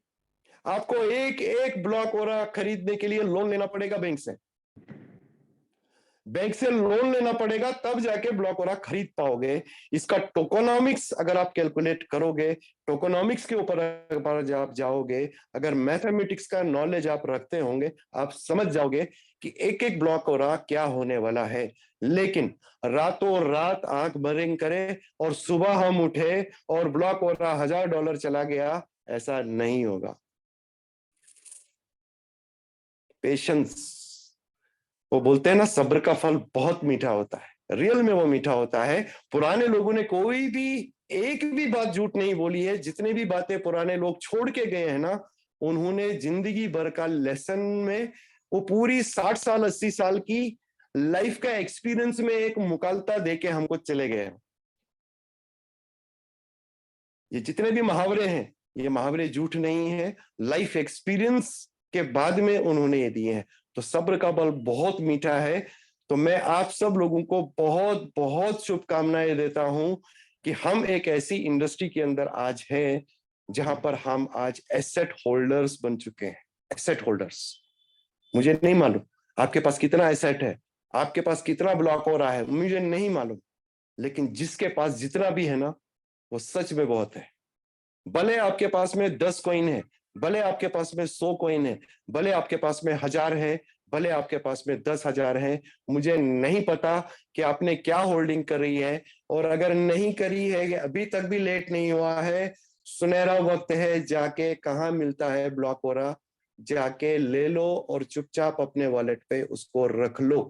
आपको एक एक ब्लॉक हो रहा खरीदने के लिए लोन लेना पड़ेगा बैंक से। बैंक से लोन लेना पड़ेगा, तब जाके ब्लॉक ओरा खरीद पाओगे। इसका टोकोनॉमिक्स अगर आप कैलकुलेट करोगे, टोकोनॉमिक्स के ऊपर अगर आप जाओगे, अगर मैथमेटिक्स का नॉलेज आप रखते होंगे, आप समझ जाओगे कि एक एक ब्लॉक ओरा क्या होने वाला है। लेकिन रातों रात आंख बंद करें और सुबह हम उठे और ब्लॉक ओरा $1000 चला गया, ऐसा नहीं होगा। पेशेंस, वो बोलते हैं ना, सब्र का फल बहुत मीठा होता है, रियल में वो मीठा होता है। पुराने लोगों ने कोई भी एक भी बात झूठ नहीं बोली है। जितने भी बातें पुराने लोग छोड़ के गए हैं ना, उन्होंने जिंदगी भर का लेसन में, वो पूरी 60 साल 80 साल की लाइफ का एक्सपीरियंस में एक मुकालता देके हमको चले गए हैं। ये जितने भी मुहावरे हैं, ये मुहावरे झूठ नहीं है, लाइफ एक्सपीरियंस के बाद में उन्होंने ये दिए हैं। तो सब्र का फल बहुत मीठा है। तो मैं आप सब लोगों को बहुत बहुत शुभकामनाएं देता हूं कि हम एक ऐसी इंडस्ट्री के अंदर आज हैं जहां पर हम आज एसेट होल्डर्स बन चुके हैं। एसेट होल्डर्स, मुझे नहीं मालूम आपके पास कितना एसेट है, आपके पास कितना ब्लॉक हो रहा है, मुझे नहीं मालूम, लेकिन जिसके पास जितना भी है ना, वो सच में बहुत है। भले आपके पास में 10 कॉइन है, भले आपके पास में 100 कॉइन है, भले आपके पास में 1000 है, भले आपके पास में 10,000 है, मुझे नहीं पता कि आपने क्या होल्डिंग कर रही है। और अगर नहीं करी है, अभी तक भी लेट नहीं हुआ है, सुनहरा वक्त है, जाके कहाँ मिलता है ब्लॉकोरा, जाके ले लो और चुपचाप अपने वॉलेट पे उसको रख लो।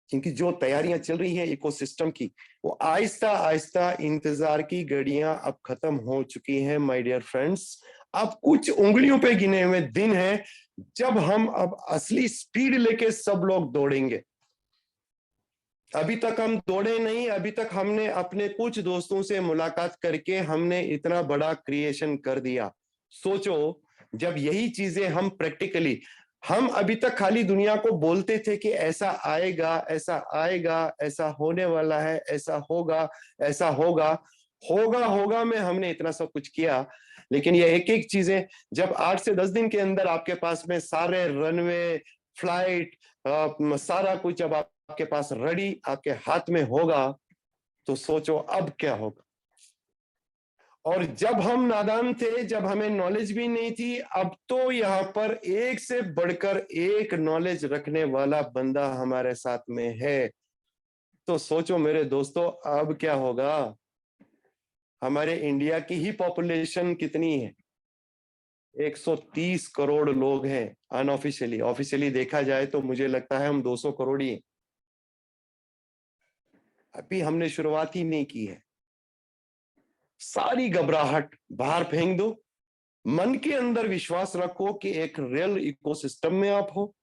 क्योंकि जो तैयारियां चल रही हैं इकोसिस्टम की, वो आहिस्ता आहिस्ता इंतजार की घड़ियां अब खत्म हो चुकी हैं माय डियर फ्रेंड्स। अब कुछ उंगलियों पे गिने हुए दिन हैं जब हम अब असली स्पीड लेके सब लोग दौड़ेंगे। अभी तक हम दौड़े नहीं, अभी तक हमने अपने कुछ दोस्तों से मुलाकात करके हमने इतना बड़ा क्रिएशन कर दिया। सोचो, जब यही चीजें हम प्रैक्टिकली, हम अभी तक खाली दुनिया को बोलते थे कि ऐसा आएगा, ऐसा आएगा, ऐसा होने वाला है, ऐसा होगा, ऐसा होगा, होगा होगा में हमने इतना सब कुछ किया। लेकिन ये एक एक चीजें जब 8 से 10 दिन के अंदर आपके पास में सारे रनवे, फ्लाइट, सारा कुछ जब आपके पास रेडी आपके हाथ में होगा, तो सोचो अब क्या होगा। और जब हम नादान थे, जब हमें नॉलेज भी नहीं थी, अब तो यहाँ पर एक से बढ़कर एक नॉलेज रखने वाला बंदा हमारे साथ में है। तो सोचो मेरे दोस्तों, अब क्या होगा। हमारे इंडिया की ही पॉपुलेशन कितनी है? 130 करोड़ लोग हैं अनऑफिशियली। ऑफिशियली देखा जाए तो मुझे लगता है हम 200 करोड़ ही हैं। अभी हमने शुरुआत ही नहीं की है। सारी घबराहट बाहर फेंक दो, मन के अंदर विश्वास रखो कि एक रियल इकोसिस्टम में आप हो,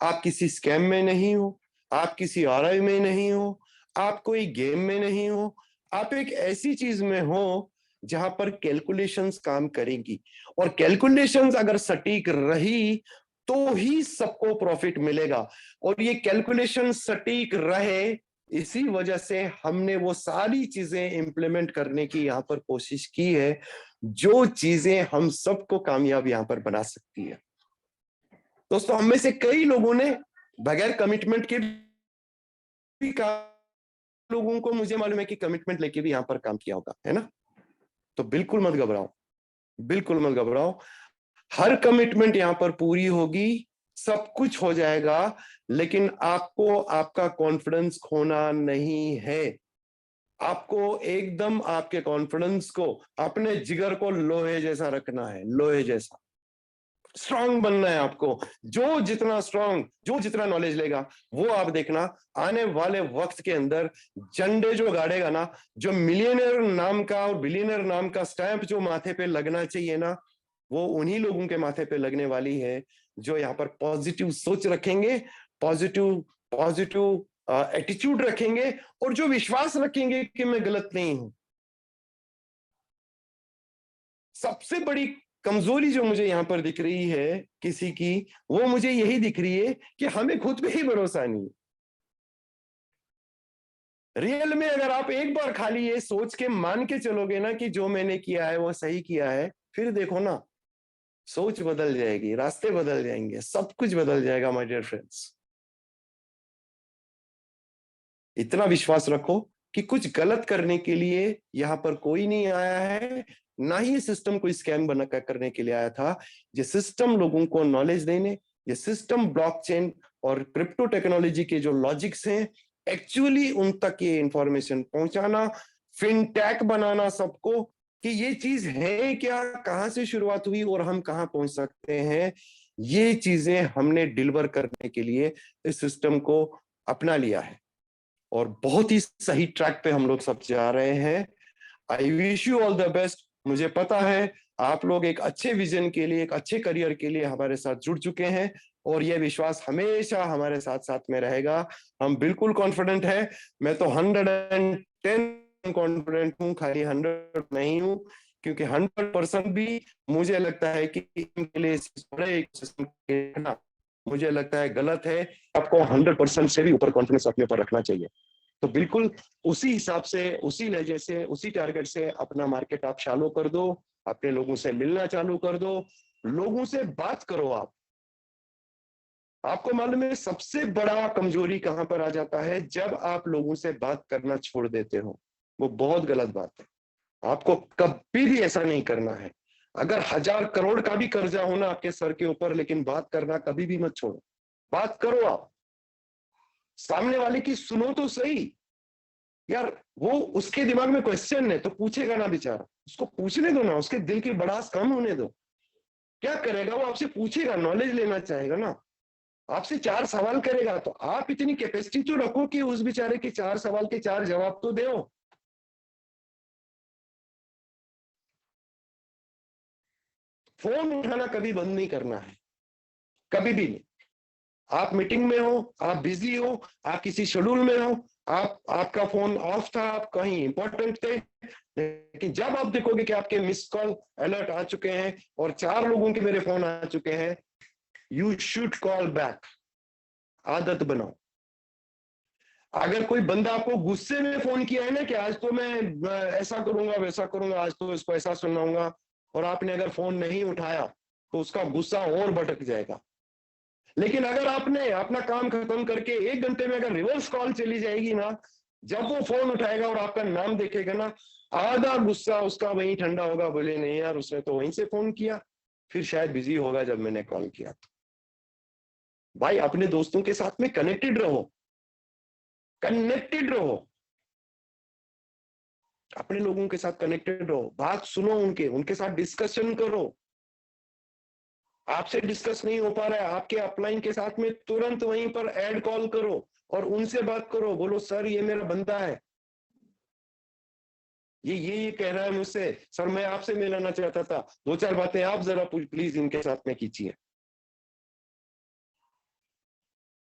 आप किसी स्कैम में नहीं हो, आप किसी आरआई में नहीं हो, आप कोई गेम में नहीं हो, आप एक ऐसी चीज में हो जहां पर कैलकुलेशंस काम करेंगी। और कैलकुलेशंस अगर सटीक रही तो ही सबको प्रॉफिट मिलेगा। और ये कैलकुलेशन सटीक रहे, इसी वजह से हमने वो सारी चीजें इंप्लीमेंट करने की यहां पर कोशिश की है, जो चीजें हम सबको कामयाब यहां पर बना सकती है। दोस्तों, हम में से कई लोगों ने बगैर कमिटमेंट के भी लोगों को मुझे मालूम है कि कमिटमेंट लेके भी यहां पर काम किया होगा, है ना? तो बिल्कुल मत घबराओ, बिल्कुल मत घबराओ। हर कमिटमेंट यहां पर पूरी होगी, सब कुछ हो जाएगा। लेकिन आपको आपका कॉन्फिडेंस खोना नहीं है। आपको एकदम आपके कॉन्फिडेंस को, अपने जिगर को लोहे जैसा रखना है, लोहे जैसा स्ट्रांग बनना है आपको। जो जितना स्ट्रांग, जो जितना नॉलेज लेगा, वो आप देखना आने वाले वक्त के अंदर झंडे जो गाड़ेगा ना, जो मिलियनर नाम का और बिलियनर नाम का स्टैंप जो माथे पे लगना चाहिए ना, वो उन्हीं लोगों के माथे पे लगने वाली है जो यहाँ पर पॉजिटिव सोच रखेंगे, पॉजिटिव पॉजिटिव एटीट्यूड रखेंगे, और जो विश्वास रखेंगे कि मैं गलत नहीं हूं। सबसे बड़ी कमजोरी जो मुझे यहां पर दिख रही है किसी की, वो मुझे यही दिख रही है कि हमें खुद पे ही भरोसा नहीं। रियल में अगर आप एक बार खाली ये सोच के मान के चलोगे ना कि जो मैंने किया है वो सही किया है, फिर देखो ना, सोच बदल जाएगी, रास्ते बदल जाएंगे, सब कुछ बदल जाएगा माय डियर फ्रेंड्स। इतना विश्वास रखो कि कुछ गलत करने के लिए यहां पर कोई नहीं आया है, ना ही सिस्टम कोई स्कैम बना करने के लिए आया था। ये सिस्टम लोगों को नॉलेज देने, ये सिस्टम ब्लॉकचेन और क्रिप्टो टेक्नोलॉजी के जो लॉजिक्स हैं, एक्चुअली उन तक ये इंफॉर्मेशन पहुंचाना, फिनटेक बनाना सबको कि ये चीज है क्या, कहां से शुरुआत हुई और हम कहां पहुंच सकते हैं। ये चीजें हमने डिलीवर करने के लिए इस सिस्टम को अपना लिया है, और बहुत ही सही ट्रैक पे हम लोग सब जा रहे हैं। I wish you all the best. मुझे पता है आप लोग एक अच्छे विजन के लिए, एक अच्छे करियर के लिए हमारे साथ जुड़ चुके हैं, और यह विश्वास हमेशा हमारे साथ साथ में रहेगा। हम बिल्कुल कॉन्फिडेंट है। मैं तो 110 कॉन्फिडेंट हूँ, खाली 100 नहीं हूँ, क्योंकि 100% भी मुझे लगता है कि इनके लिए मुझे लगता है गलत है। आपको 100% से भी ऊपर कॉन्फिडेंस अपने ऊपर रखना चाहिए। तो बिल्कुल उसी हिसाब से, उसी लहजे से, उसी टारगेट से अपना मार्केट आप चालू कर दो, अपने लोगों से मिलना चालू कर दो, लोगों से बात करो। आपको मालूम है सबसे बड़ा कमजोरी कहां पर आ जाता है? जब आप लोगों से बात करना छोड़ देते हो। वो बहुत गलत बात है। आपको कभी भी ऐसा नहीं करना है। अगर 1000 करोड़ का भी कर्जा हो ना आपके सर के ऊपर, लेकिन बात करना कभी भी मत छोड़ो। बात करो, आप सामने वाले की सुनो तो सही। यार वो उसके दिमाग में क्वेश्चन है तो पूछेगा ना बेचारा, उसको पूछने दो ना, उसके दिल की भड़ास कम होने दो। क्या करेगा वो, आपसे पूछेगा, नॉलेज लेना चाहेगा ना, आपसे 4 सवाल करेगा, तो आप इतनी कैपेसिटी तो रखो कि उस बेचारे के 4 सवाल के 4 जवाब तो दो। फोन उठाना कभी बंद नहीं करना है, कभी भी नहीं। आप मीटिंग में हो, आप बिजी हो, आप किसी शेड्यूल में हो, आपका फोन ऑफ था, आप कहीं इंपॉर्टेंट थे, लेकिन जब आप देखोगे कि आपके मिस कॉल अलर्ट आ चुके हैं और 4 लोगों के मेरे फोन आ चुके हैं, यू शुड कॉल बैक। आदत बनाओ। अगर कोई बंदा आपको गुस्से में फोन किया है ना कि आज तो मैं ऐसा करूंगा वैसा करूंगा, आज तो इसको ऐसा सुनाऊंगा, और आपने अगर फोन नहीं उठाया तो उसका गुस्सा और भड़क जाएगा। लेकिन अगर आपने अपना काम खत्म करके 1 घंटे में अगर रिवर्स कॉल चली जाएगी ना, जब वो फोन उठाएगा और आपका नाम देखेगा ना, आधा गुस्सा उसका वहीं ठंडा होगा, बोले नहीं यार उसने तो वहीं से फोन किया, फिर शायद बिजी होगा जब मैंने कॉल किया। भाई अपने दोस्तों के साथ में कनेक्टेड रहो, कनेक्टेड रहो, अपने लोगों के साथ कनेक्टेड रहो, बात सुनो, उनके साथ डिस्कशन करो। आपसे डिस्कस नहीं हो पा रहा है, आपके अपलाइन के साथ में तुरंत वहीं पर ऐड कॉल करो और उनसे बात करो, बोलो सर ये मेरा बंदा है, ये कह रहा है मुझसे, सर मैं आपसे मिलाना चाहता था, 2-4 बातें आप जरा प्लीज इनके साथ में कीजिए।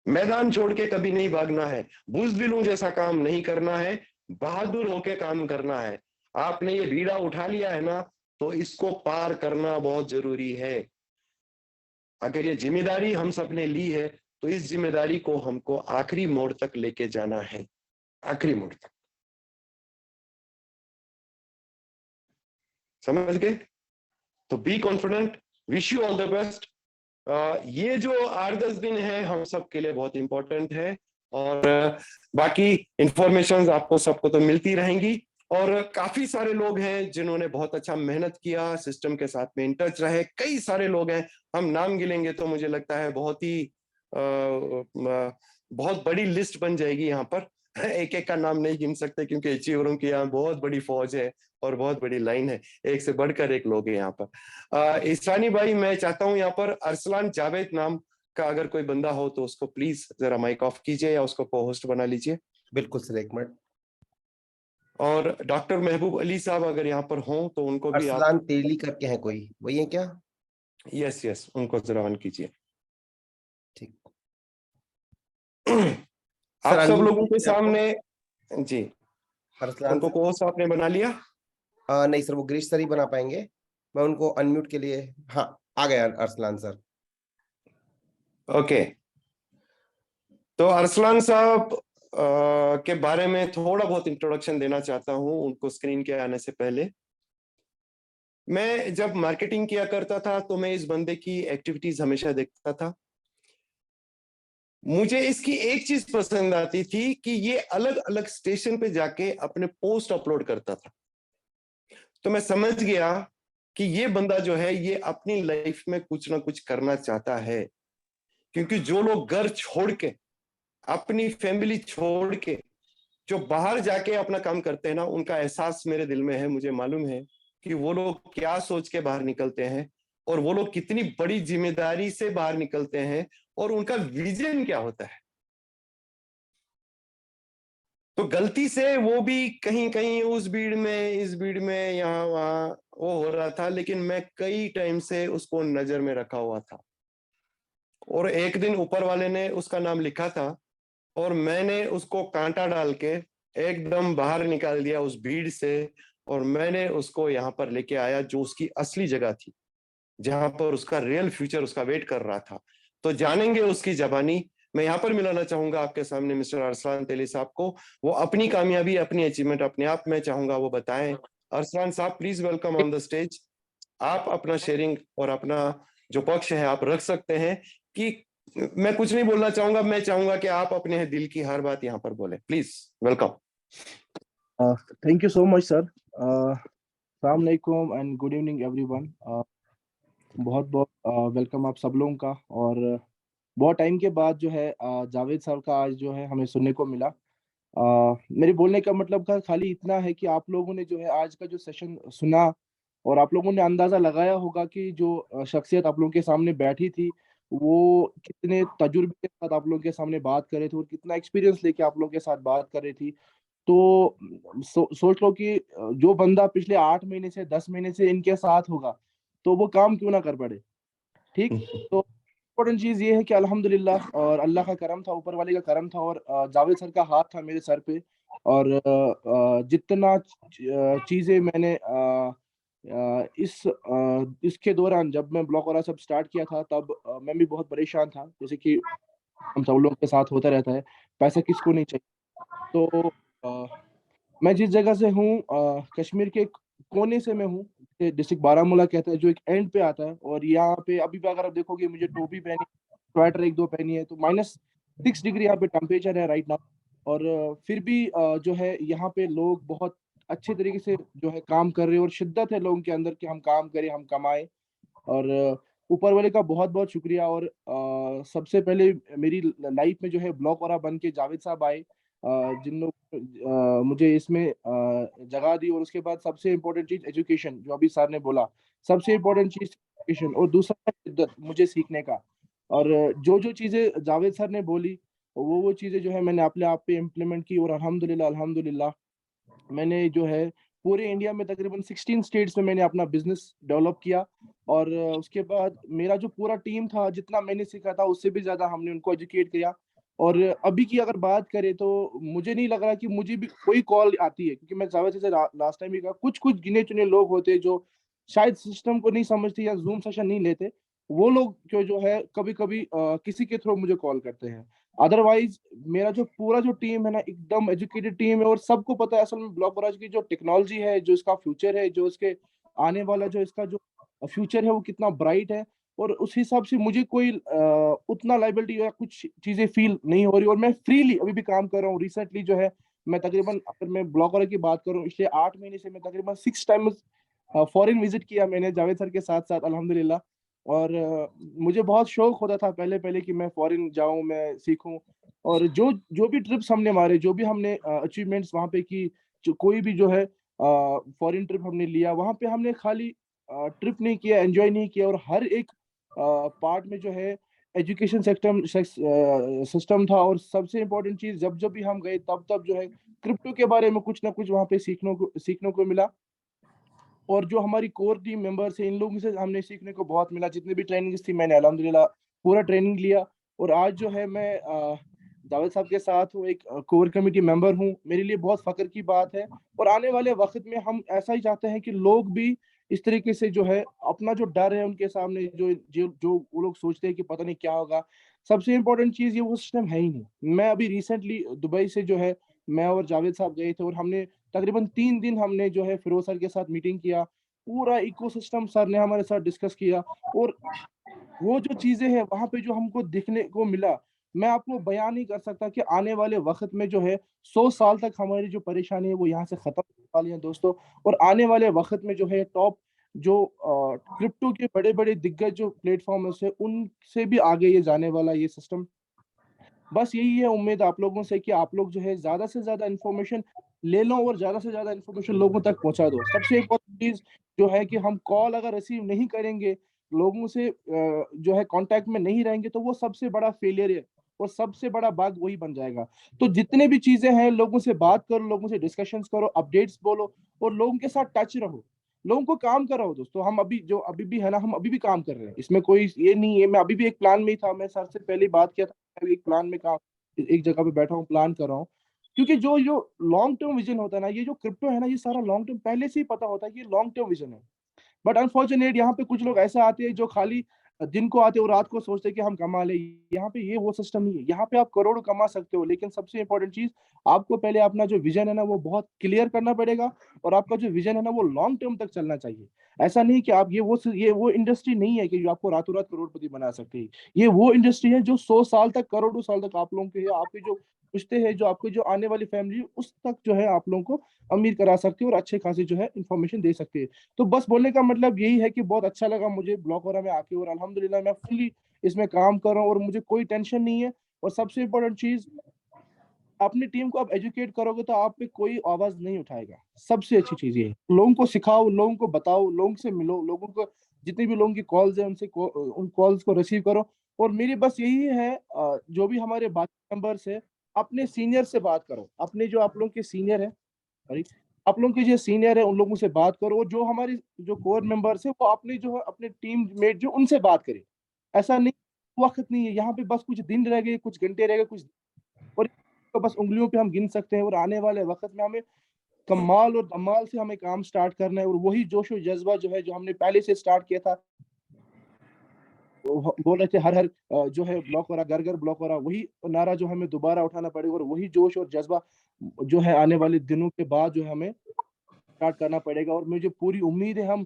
मैदान छोड़ के कभी नहीं भागना है, बुजदिलों जैसा काम नहीं करना है, बहादुर होके काम करना है। आपने ये बीड़ा उठा लिया है ना, तो इसको पार करना बहुत जरूरी है। अगर ये जिम्मेदारी हम सब ने ली है तो इस जिम्मेदारी को हमको आखिरी मोड़ तक लेके जाना है, आखिरी मोड़ तक। समझ गए? तो be confident, wish you all the best. ये जो 8-10 दिन है हम सब के लिए बहुत इंपॉर्टेंट है, और बाकी इंफॉर्मेशन आपको सबको तो मिलती रहेंगी। और काफी सारे लोग हैं जिन्होंने बहुत अच्छा मेहनत किया, सिस्टम के साथ में इन टच रहे, कई सारे लोग हैं, हम नाम गिनेंगे तो मुझे लगता है बहुत बड़ी लिस्ट बन जाएगी यहाँ पर। एक एक का नाम नहीं गिन सकते क्योंकि अचीवरों की यहाँ बहुत बड़ी फौज है और बहुत बड़ी लाइन है, एक से बढ़कर एक लोग हैं यहाँ पर। ईशानी भाई, मैं चाहता हूँ यहाँ पर अरसलान जावेद नाम का अगर कोई बंदा हो तो उसको प्लीज जरा माइक ऑफ कीजिए या उसको को होस्ट बना लीजिए। बिल्कुल सर, 1 मिनट। और डॉक्टर महबूब अली साहब अगर यहाँ पर हों तो उनको भी आप, अरसलान तेली करके हैं कोई, वही है क्या? यस यस, उनको जरा ऑन कीजिए। ठीक सर, आप सब अनम्यूट लोगों के कीजिए आपको। सामने जी, अरसलान उनको सर, को होस्ट आपने बना लिया? नहीं सर, वो गिरीश सर ही बना पाएंगे। मैं उनको अनम्यूट के लिए, हाँ, आ गया अरसलान सर। ओके, तो अरसलान साहब के बारे में थोड़ा बहुत इंट्रोडक्शन देना चाहता हूँ उनको स्क्रीन के आने से पहले। मैं जब मार्केटिंग किया करता था तो मैं इस बंदे की एक्टिविटीज हमेशा देखता था। मुझे इसकी एक चीज पसंद आती थी कि ये अलग अलग स्टेशन पे जाके अपने पोस्ट अपलोड करता था। तो मैं समझ गया कि ये बंदा जो है ये अपनी लाइफ में कुछ ना कुछ करना चाहता है, क्योंकि जो लोग घर छोड़ के, अपनी फैमिली छोड़ के जो बाहर जाके अपना काम करते हैं ना, उनका एहसास मेरे दिल में है, मुझे मालूम है कि वो लोग क्या सोच के बाहर निकलते हैं और वो लोग कितनी बड़ी जिम्मेदारी से बाहर निकलते हैं और उनका विजन क्या होता है। तो गलती से वो भी कहीं कहीं उस भीड़ में, इस भीड़ में, यहाँ वहां वो हो रहा था, लेकिन मैं कई टाइम से उसको नजर में रखा हुआ था। और एक दिन ऊपर वाले ने उसका नाम लिखा था और मैंने उसको कांटा डाल के एकदम बाहर निकाल दिया उस भीड़ से, और मैंने उसको यहाँ पर लेके आया जो उसकी असली जगह थी, जहां पर उसका रियल फ्यूचर उसका वेट कर रहा था। तो जानेंगे उसकी जबानी। मैं यहाँ पर मिलाना चाहूंगा आपके सामने मिस्टर अरसलान तेली साहब को। वो अपनी कामयाबी, अपनी अचीवमेंट अपने आप में चाहूंगा वो बताएं। अरसलान साहब, please welcome on the stage. आप अपना शेयरिंग और अपना जो पक्ष है आप रख सकते हैं। कि मैं कुछ नहीं बोलना चाहूंगा, मैं चाहूंगा कि आप अपने दिल की हर बात यहाँ पर बोले, please welcome. Thank you so much, sir. Assalamu alaikum and good evening, everyone. बहुत बहुत वेलकम आप सब लोगों का। और बहुत टाइम के बाद जो है जावेद सर का आज जो है हमें सुनने को मिला। मेरे बोलने का मतलब का खाली इतना है कि आप लोगों ने जो है आज का जो सेशन सुना और आप लोगों ने अंदाजा लगाया होगा कि जो शख्सियत आप लोगों के सामने बैठी थी वो कितने तजुर्बे के साथ आप लोगों के सामने बात कर रहे थे और कितना एक्सपीरियंस लेके आप लोगों के साथ बात कर रही थी। तो सोच लो कि जो बंदा पिछले 8 महीने से 10 महीने से इनके साथ होगा तो वो काम क्यों ना कर पड़े। ठीक। तो इम्पोर्टेंट चीज ये है कि अल्हम्दुलिल्लाह और अल्लाह का करम था, ऊपर वाले का करम था और जावेद सर का हाथ था मेरे सर पे। और जितना चीजें मैंने इसके दौरान जब मैं ब्लॉक वाला सब स्टार्ट किया था तब मैं भी बहुत परेशान था, जैसे कि हम सब लोगों के साथ होता रहता है, पैसा किसको नहीं चाहिए। तो मैं जिस जगह से हूँ कश्मीर के एक कोने से मैं हूँ, डिस्ट्रिक्ट बारामूला कहता है, जो एक एंड पे आता है। और यहाँ पे अभी भी अगर आप देखोगे मुझे टोपी पहनी, स्वेटर एक दो पहनी है, तो -6 डिग्री यहाँ पे टेम्परेचर है राइट नाउ। और फिर भी जो है यहाँ पे लोग बहुत अच्छे तरीके से जो है काम कर रहे हैं और शिद्दत है लोगों के अंदर कि हम काम करें, हम कमाएं। और ऊपर वाले का बहुत बहुत शुक्रिया। और सबसे पहले मेरी लाइफ में जो है ब्लॉक वाला बन के जावेद साहब आए, जिन लोग मुझे इसमें जगह दी। और उसके बाद सबसे इम्पोर्टेंट चीज एजुकेशन, जो अभी सर ने बोला, सबसे इम्पोर्टेंट चीज एजुकेशन। और दूसरा है शिद्दत मुझे सीखने का। और जो जो चीजें जावेद सर ने बोली वो चीजें जो है मैंने अपने आप पे इम्प्लीमेंट की। और अल्हम्दुलिल्लाह अल्हम्दुलिल्लाह मैंने जो है पूरे इंडिया में तकरीबन 16 स्टेट्स में मैंने अपना बिजनेस डेवलप किया। और उसके बाद मेरा जो पूरा टीम था, जितना मैंने सीखा था उससे भी ज्यादा हमने उनको एजुकेट किया। और अभी की अगर बात करें तो मुझे नहीं लग रहा कि मुझे भी कोई कॉल आती है, क्योंकि मैं जावेद से लास्ट टाइम भी कहा, कुछ कुछ गिने चुने लोग होते हैं जो शायद सिस्टम को नहीं समझते या जूम सेशन नहीं लेते। वो लोग जो है कभी कभी किसी के थ्रू मुझे कॉल करते हैं। अदरवाइज मेरा जो पूरा जो टीम है ना, एकदम एजुकेटेड टीम है। और सबको पता है असल में ब्लॉक बराज की जो टेक्नोलॉजी है, जो इसका फ्यूचर है, जो इसके आने वाला जो इसका जो फ्यूचर है वो कितना ब्राइट है। और उस हिसाब से मुझे कोई उतना लाइबिलिटी या कुछ चीजें फील नहीं हो रही। और मैं फ्रीली अभी भी काम कर रहा हूँ। रिसेंटली जो है मैं तकरीबन, अगर मैं ब्लॉक वाले की बात करूँ, पिछले 8 महीने से मैं तकरीबन 6 टाइम्स फॉरेन विजिट किया मैंने जावेद सर के साथ साथ अल्हम्दुलिल्लाह। और मुझे बहुत शौक होता था पहले पहले कि मैं फॉरेन जाऊं, मैं सीखूं। और जो जो भी ट्रिप्स हमने मारे, जो भी हमने अचीवमेंट्स वहां पे की, जो कोई भी जो है फॉरेन ट्रिप हमने लिया, वहां पे हमने खाली ट्रिप नहीं किया, एंजॉय नहीं किया। और हर एक पार्ट में जो है एजुकेशन सिस्टम था। और सबसे इम्पोर्टेंट चीज, जब जब भी हम गए तब तब जो है क्रिप्टो के बारे में कुछ ना कुछ वहां पे सीखने को मिला। और जो हमारी कोर टीम मेंबर्स है, इन लोगों से हमने सीखने को बहुत मिला। जितनी भी ट्रेनिंग्स थी मैंने अल्हम्दुलिल्लाह पूरा ट्रेनिंग लिया। और आज जो है मैं जावेद साहब के साथ हूँ, एक कोर कमेटी मेंबर हूँ। मेरे लिए बहुत फख्र की बात है। और आने वाले वक्त में हम ऐसा ही चाहते हैं कि लोग भी इस तरीके से जो है अपना जो डर है उनके सामने, जो जो जो वो लोग सोचते हैं कि पता नहीं क्या होगा, सबसे इम्पोर्टेंट चीज ये वो सिस्टम है ही नहीं। मैं अभी रिसेंटली दुबई से जो है मैं और जावेद साहब गए थे और हमने तकरीबन 3 दिन हमने जो है फिरोज सर के साथ मीटिंग किया। पूरा इकोसिस्टम सर ने हमारे साथ डिस्कस किया। और वो जो चीजें हैं वहां पे जो हमको देखने को मिला, मैं आपको बयान नहीं कर सकता कि आने वाले वक्त में जो है 100 साल तक हमारी जो परेशानी है वो यहाँ से खत्म होने वाली है दोस्तों। और आने वाले वक्त में जो है टॉप जो क्रिप्टो के बड़े बड़े दिग्गज जो प्लेटफॉर्म है उनसे भी आगे ये जाने वाला ये सिस्टम। बस यही है उम्मीद आप लोगों से कि आप लोग जो है ज्यादा से ज्यादा इन्फॉर्मेशन ले लो और ज्यादा से ज्यादा इन्फॉर्मेशन लोगों तक पहुंचा दो। सबसे इम्पोर्टेंट चीज जो है कि हम कॉल अगर रिसीव नहीं करेंगे, लोगों से जो है कांटेक्ट में नहीं रहेंगे, तो वो सबसे बड़ा फेलियर है और सबसे बड़ा बाग वही बन जाएगा। तो जितने भी चीजें हैं लोगों से बात करो, लोगों से डिस्कशंस करो, अपडेट्स बोलो और लोगों के साथ टच रहो, लोगों को काम कराओ दोस्तों। हम अभी भी है ना, हम अभी भी काम कर रहे हैं, इसमें कोई ये नहीं है। मैं अभी भी एक प्लान में ही था, मैं सर से पहले ही बात किया था, मैं भी एक प्लान में काम, एक जगह पे बैठा हूँ, प्लान कर रहा हूँ। क्योंकि जो जो लॉन्ग टर्म विजन होता है ना, ये जो क्रिप्टो है ना, ये सारा लॉन्ग टर्म पहले से ही पता होता है कि ये लॉन्ग टर्म विजन है। बट अनफॉर्चुनेट यहाँ पे कुछ लोग ऐसे आते हैं जो खाली दिन को आते हैं और रात को सोचते हैं कि हम कमा ले। यहाँ पे ये वो सिस्टम नहीं है। यहाँ पे आप करोड़ों कमा सकते हो, लेकिन सबसे इंपॉर्टेंट चीज, आपको पहले अपना जो विजन है ना वो बहुत क्लियर करना पड़ेगा। और आपका जो विजन है ना वो लॉन्ग टर्म तक चलना चाहिए। ऐसा नहीं कि आप ये वो इंडस्ट्री नहीं है कि जो आपको रातों रात करोड़पति बना सकते हैं। ये वो इंडस्ट्री है जो 100 साल तक, करोड़ों साल तक आप लोगों के, आपके जो पुश्ते हैं, जो आपकी जो आने वाली फैमिली, उस तक जो है आप लोगों को अमीर करा सकती है और अच्छे खासे जो है इंफॉर्मेशन दे सकती है। तो बस बोलने का मतलब यही है कि बहुत अच्छा लगा मुझे ब्लॉक वगैरह में आके। और अल्हम्दुलिल्लाह मैं फुल्ली इसमें काम कर रहा हूँ और मुझे कोई टेंशन नहीं है। और सबसे इम्पोर्टेंट चीज, अपनी टीम को आप एजुकेट करोगे तो आप पे कोई आवाज नहीं उठाएगा। सबसे अच्छी चीज ये है, लोगों को सिखाओ, लोगों को बताओ, लोगों से मिलो, लोगों को जितने भी लोगों की कॉल्स है उनसे उन कॉल्स को रिसीव करो। और मेरी बस यही है, जो भी हमारे बाकी मेंबर्स है, अपने सीनियर से बात करो, अपने जो आप लोगों के सीनियर है, सॉरी, आप लोगों के जो सीनियर है उन लोगों से बात करो। और जो हमारे जो कोर मेंबर्स है वो अपने जो है अपने टीम मेट जो उनसे बात करें। ऐसा नहीं, वक्त नहीं है यहाँ पे, बस कुछ दिन रह गए, कुछ घंटे रह गए, कुछ, और तो बस उंगलियों पे हम गिन सकते हैं। और आने वाले वक्त में हमें कमाल और धमाल से हमें काम स्टार्ट करना है। और वही जोश और जज्बा जो है, जो हमने पहले से स्टार्ट किया था, बोल रहे थे हर हर जो है ब्लॉक हो रहा, घर घर ब्लॉक हो रहा, वही नारा जो हमें दोबारा उठाना पड़ेगा। और वही जोश और जज्बा जो है आने वाले दिनों के बाद जो है हमें स्टार्ट करना पड़ेगा। और मुझे पूरी उम्मीद है हम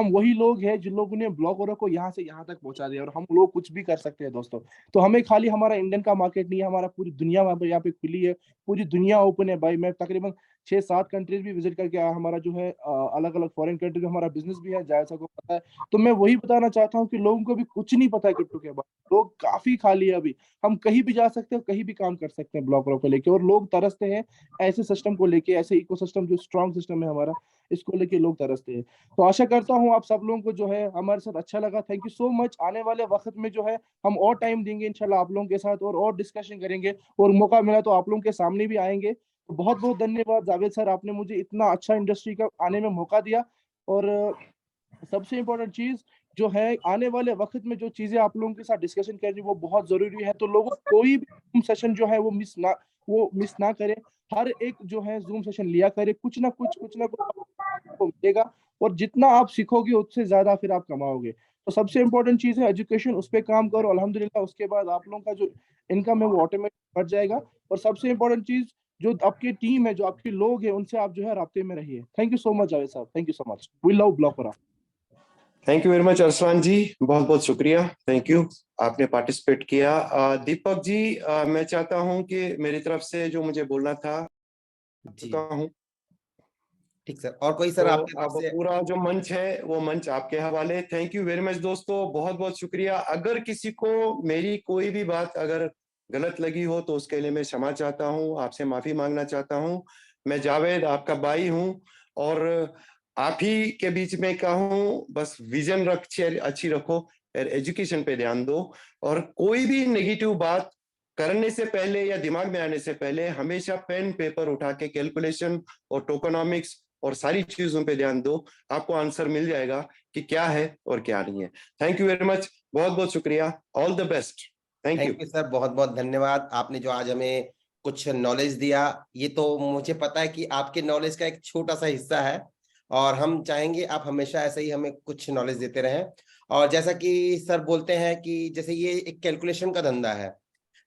वही लोग हैं जिन लोगों ने ब्लॉगरों को यहाँ से यहाँ तक पहुंचा दिया, और हम लोग कुछ भी कर सकते हैं दोस्तों। तो हमें खाली हमारा इंडियन का मार्केट नहीं है, हमारा पूरी दुनिया वहाँ पे यहाँ पे खुली है, पूरी दुनिया ओपन है भाई। मैं तकरीबन 6-7 कंट्रीज भी विजिट करके आया, हमारा जो है अलग अलग फॉरेन कंट्री में हमारा बिजनेस भी है, जैसा को पता है। तो मैं वही बताना चाहता हूँ कि लोगों को भी कुछ नहीं पता है क्रिप्टो के बारे में, लोग काफी खाली है अभी। हम कहीं भी जा सकते हैं, कहीं भी काम कर सकते हैं ब्लॉगरों को लेके, और लोग तरसते हैं ऐसे सिस्टम को लेके, ऐसे इकोसिस्टम जो स्ट्रॉन्ग सिस्टम है हमारा, इसको लेके लोग तरसते हैं। तो आशा करता हूँ आप सब लोगों को जो है हमारे साथ अच्छा लगा। Thank you so much. आने वाले वक्त में जो है हम और टाइम देंगे इंशाल्लाह आप लोगों के साथ, और डिस्कशन करेंगे, और मौका मिला तो आप लोगों के सामने भी आएंगे। तो बहुत बहुत धन्यवाद जावेद सर, आपने मुझे इतना अच्छा इंडस्ट्री का आने में मौका दिया। और सबसे इम्पोर्टेंट चीज जो है, आने वाले वक्त में जो चीजें आप लोगों के साथ डिस्कशन करनी वो बहुत जरूरी है। तो लोगों कोई भी सेशन जो है वो मिस ना करे। हर एक जो है जूम सेशन लिया करे, कुछ ना कुछ आपको मिलेगा। और जितना आप सीखोगे उससे ज्यादा फिर आप कमाओगे। तो सबसे इम्पोर्टेंट चीज है एजुकेशन, उस पर काम करो अल्हम्दुलिल्लाह। उसके बाद आप लोगों का जो इनकम है वो ऑटोमेटिक बढ़ जाएगा। और सबसे इम्पोर्टेंट चीज, जो आपकी टीम है, जो आपके लोग हैं, उनसे आप जो है राब्ते में रहिए। Thank you so much Javed sahab, thank you so much. We love ब्लॉकरा। Thank you very much Arsalan ji, बहुत बहुत शुक्रिया, थैंक यू, आपने पार्टिसिपेट किया। दीपक जी, मैं चाहता हूं कि मेरी तरफ से जो मुझे बोलना था जी चुका हूं। ठीक सर, और कोई सर तो आपकी तरफ अब से? पूरा जो मंच है वो मंच आपके हवाले। थैंक यू वेरी मच दोस्तों, बहुत बहुत शुक्रिया। अगर किसी को मेरी कोई भी बात अगर गलत लगी हो तो उसके लिए मैं क्षमा चाहता हूँ, आपसे माफी मांगना चाहता हूँ। मैं जावेद आपका भाई हूँ, और आप ही के बीच में कहूँ, बस विजन अच्छी रखो और एजुकेशन पे ध्यान दो। और कोई भी नेगेटिव बात करने से पहले या दिमाग में आने से पहले हमेशा पेन पेपर उठा के कैलकुलेशन और टोकनॉमिक्स और सारी चीजों पे ध्यान दो, आपको आंसर मिल जाएगा कि क्या है और क्या नहीं है। थैंक यू वेरी मच, बहुत बहुत शुक्रिया, all the best, thank you. Thank you sir, बहुत बहुत धन्यवाद। आपने जो आज हमें कुछ नॉलेज दिया, ये तो मुझे पता है कि आपके नॉलेज का एक छोटा सा हिस्सा है, और हम चाहेंगे आप हमेशा ऐसे ही हमें कुछ नॉलेज देते रहें। और जैसा कि सर बोलते हैं कि जैसे ये एक कैलकुलेशन का धंधा है,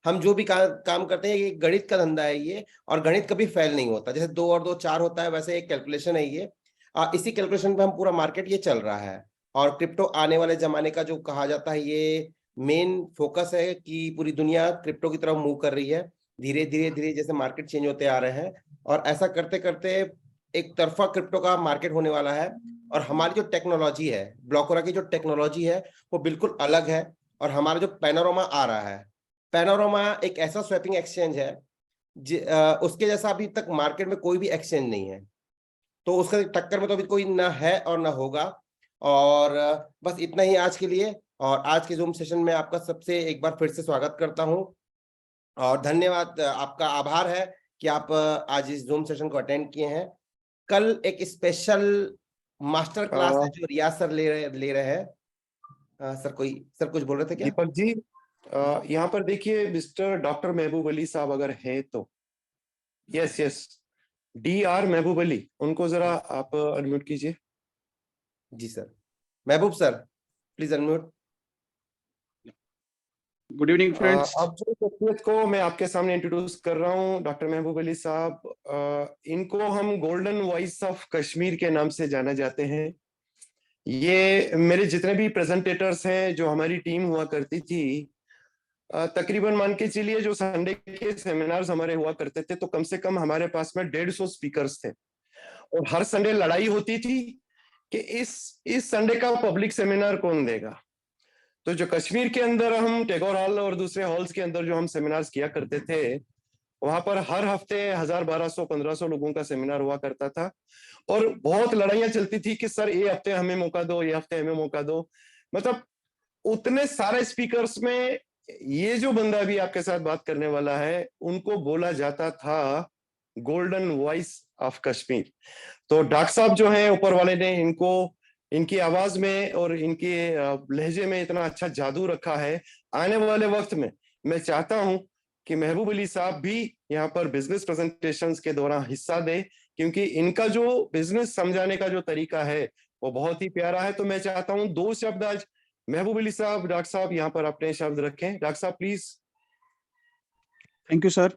हम जो भी काम करते हैं ये गणित का धंधा है ये, और गणित कभी फेल नहीं होता। जैसे 2 और 2 4 होता है, वैसे एक कैलकुलेशन है ये। इसी कैलकुलेशन पे हम पूरा मार्केट ये चल रहा है। और क्रिप्टो आने वाले जमाने का जो कहा जाता है, ये मेन फोकस है कि पूरी दुनिया क्रिप्टो की तरफ मूव कर रही है। धीरे धीरे धीरे जैसे मार्केट चेंज होते आ रहे हैं, और ऐसा करते करते एक तरफा क्रिप्टो का मार्केट होने वाला है। और हमारी जो टेक्नोलॉजी है, ब्लॉकरा की जो टेक्नोलॉजी है, वो बिल्कुल अलग है। और हमारा जो पैनोरामा आ रहा है, पैनोरामा एक ऐसा स्वैपिंग एक्सचेंज है उसके जैसा अभी तक मार्केट में कोई भी एक्सचेंज नहीं है। तो उसका टक्कर में तो अभी कोई ना है और ना होगा। और बस इतना ही आज के लिए। और आज के जूम सेशन में आपका सबसे एक बार फिर से स्वागत करता हूं, और धन्यवाद, आपका आभार है कि आप आज इस जूम सेशन को अटेंड किए हैं। कल एक स्पेशल मास्टर क्लास है जो रियाज सर ले रहे हैं। सर कुछ बोल रहे थे क्या? दीपक जी, यहाँ पर देखिए मिस्टर डॉक्टर महबूब अली साहब अगर हैं तो, यस यस, DR महबूब अली, उनको जरा आप अनम्यूट कीजिए। जी sir, Mehboob sir please unmute. Good evening friends. अब जो शख्सियत को मैं आपके सामने इंट्रोड्यूस कर रहा हूँ, डॉक्टर महबूब अली साहब, इनको हम गोल्डन वॉइस ऑफ कश्मीर के नाम से जाना जाते हैं। ये मेरे जितने भी प्रेजेंटेटर्स हैं, जो हमारी टीम हुआ करती थी, तकरीबन मान के चलिए जो संडे के सेमिनार्स हमारे हुआ करते थे, तो कम से कम हमारे पास में 150 स्पीकर्स थे। और हर संडे लड़ाई होती थी कि इस संडे का पब्लिक सेमिनार कौन देगा। तो जो कश्मीर के अंदर हम टैगोर हॉल और दूसरे हॉल्स के अंदर जो हम सेमिनार्स किया करते थे, वहां पर हर हफ्ते 1000, 1200, 1500 लोगों का सेमिनार हुआ करता था और बहुत लड़ाइयां चलती थी कि सर ये हफ्ते हमें मौका दो, ये हफ्ते हमें मौका दो। मतलब उतने सारे स्पीकर्स में ये जो बंदा भी आपके साथ बात करने वाला है, उनको बोला जाता था गोल्डन वॉइस ऑफ कश्मीर। तो डॉक्टर साहब जो हैं, ऊपर वाले ने इनको इनकी आवाज में और इनके लहजे में इतना अच्छा जादू रखा है। आने वाले वक्त में मैं चाहता हूं कि महबूब अली साहब भी यहाँ पर बिजनेस प्रेजेंटेशंस के दौरान हिस्सा दे, क्योंकि इनका जो बिजनेस समझाने का जो तरीका है वो बहुत ही प्यारा है। तो मैं चाहता हूं 2 शब्द आज महबूब अली साहब, डॉक्टर साहब यहाँ पर अपने शब्द रखें। डॉक्टर साहब please. Thank you sir,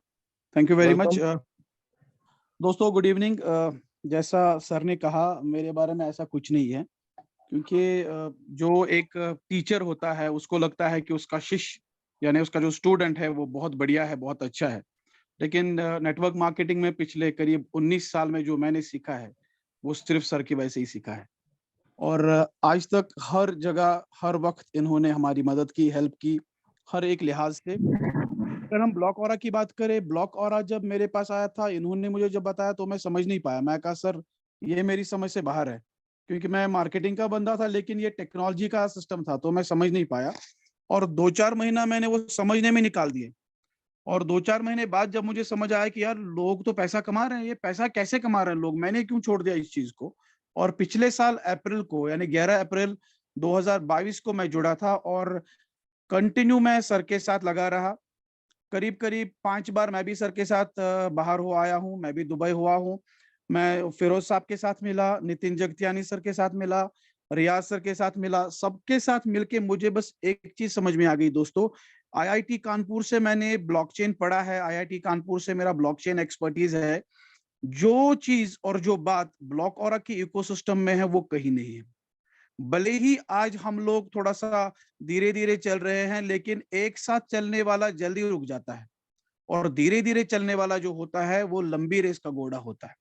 thank you very much. Welcome. दोस्तों गुड इवनिंग। जैसा सर ने कहा, मेरे बारे में ऐसा कुछ नहीं है, क्योंकि जो एक टीचर होता है उसको लगता है कि उसका शिष्य यानी उसका जो स्टूडेंट है वो बहुत बढ़िया है, बहुत अच्छा है। लेकिन नेटवर्क मार्केटिंग में पिछले करीब 19 साल में जो मैंने सीखा है वो सिर्फ सर की वजह से ही सीखा है। और आज तक हर जगह हर वक्त इन्होंने हमारी मदद की, हेल्प की, हर एक लिहाज से। अगर हम ब्लॉक ऑरा की बात करें, ब्लॉक ऑरा जब मेरे पास आया था, इन्होंने मुझे जब बताया तो मैं समझ नहीं पाया। मैं कहा सर ये मेरी समझ से बाहर है, क्योंकि मैं मार्केटिंग का बंदा था लेकिन ये टेक्नोलॉजी का सिस्टम था, तो मैं समझ नहीं पाया। और 2-4 महीना मैंने वो समझने में निकाल दिए। और 2-4 महीने बाद जब मुझे समझ आया कि यार लोग तो पैसा कमा रहे हैं, ये पैसा कैसे कमा रहे हैं लोग, मैंने क्यों छोड़ दिया इस चीज को। और पिछले साल अप्रैल को यानी 11 अप्रैल 2022 को मैं जुड़ा था और कंटिन्यू मैं सर के साथ लगा रहा। करीब करीब 5 बार मैं भी सर के साथ बाहर हो आया हूँ, मैं भी दुबई हुआ हूँ। मैं फिरोज साहब के साथ मिला, नितिन जगतियानी सर के साथ मिला, रियाज सर के साथ मिला। सबके साथ मिलके मुझे बस एक चीज समझ में आ गई दोस्तों। आईआईटी कानपुर से मैंने ब्लॉकचेन पढ़ा है, आईआईटी कानपुर से मेरा ब्लॉकचेन एक्सपर्टीज है। जो चीज और जो बात ब्लॉक ऑरा की इकोसिस्टम में है वो कहीं नहीं है। भले ही आज हम लोग थोड़ा सा धीरे धीरे चल रहे हैं, लेकिन एक साथ चलने वाला जल्दी रुक जाता है और धीरे धीरे चलने वाला जो होता है वो लंबी रेस का घोड़ा होता है।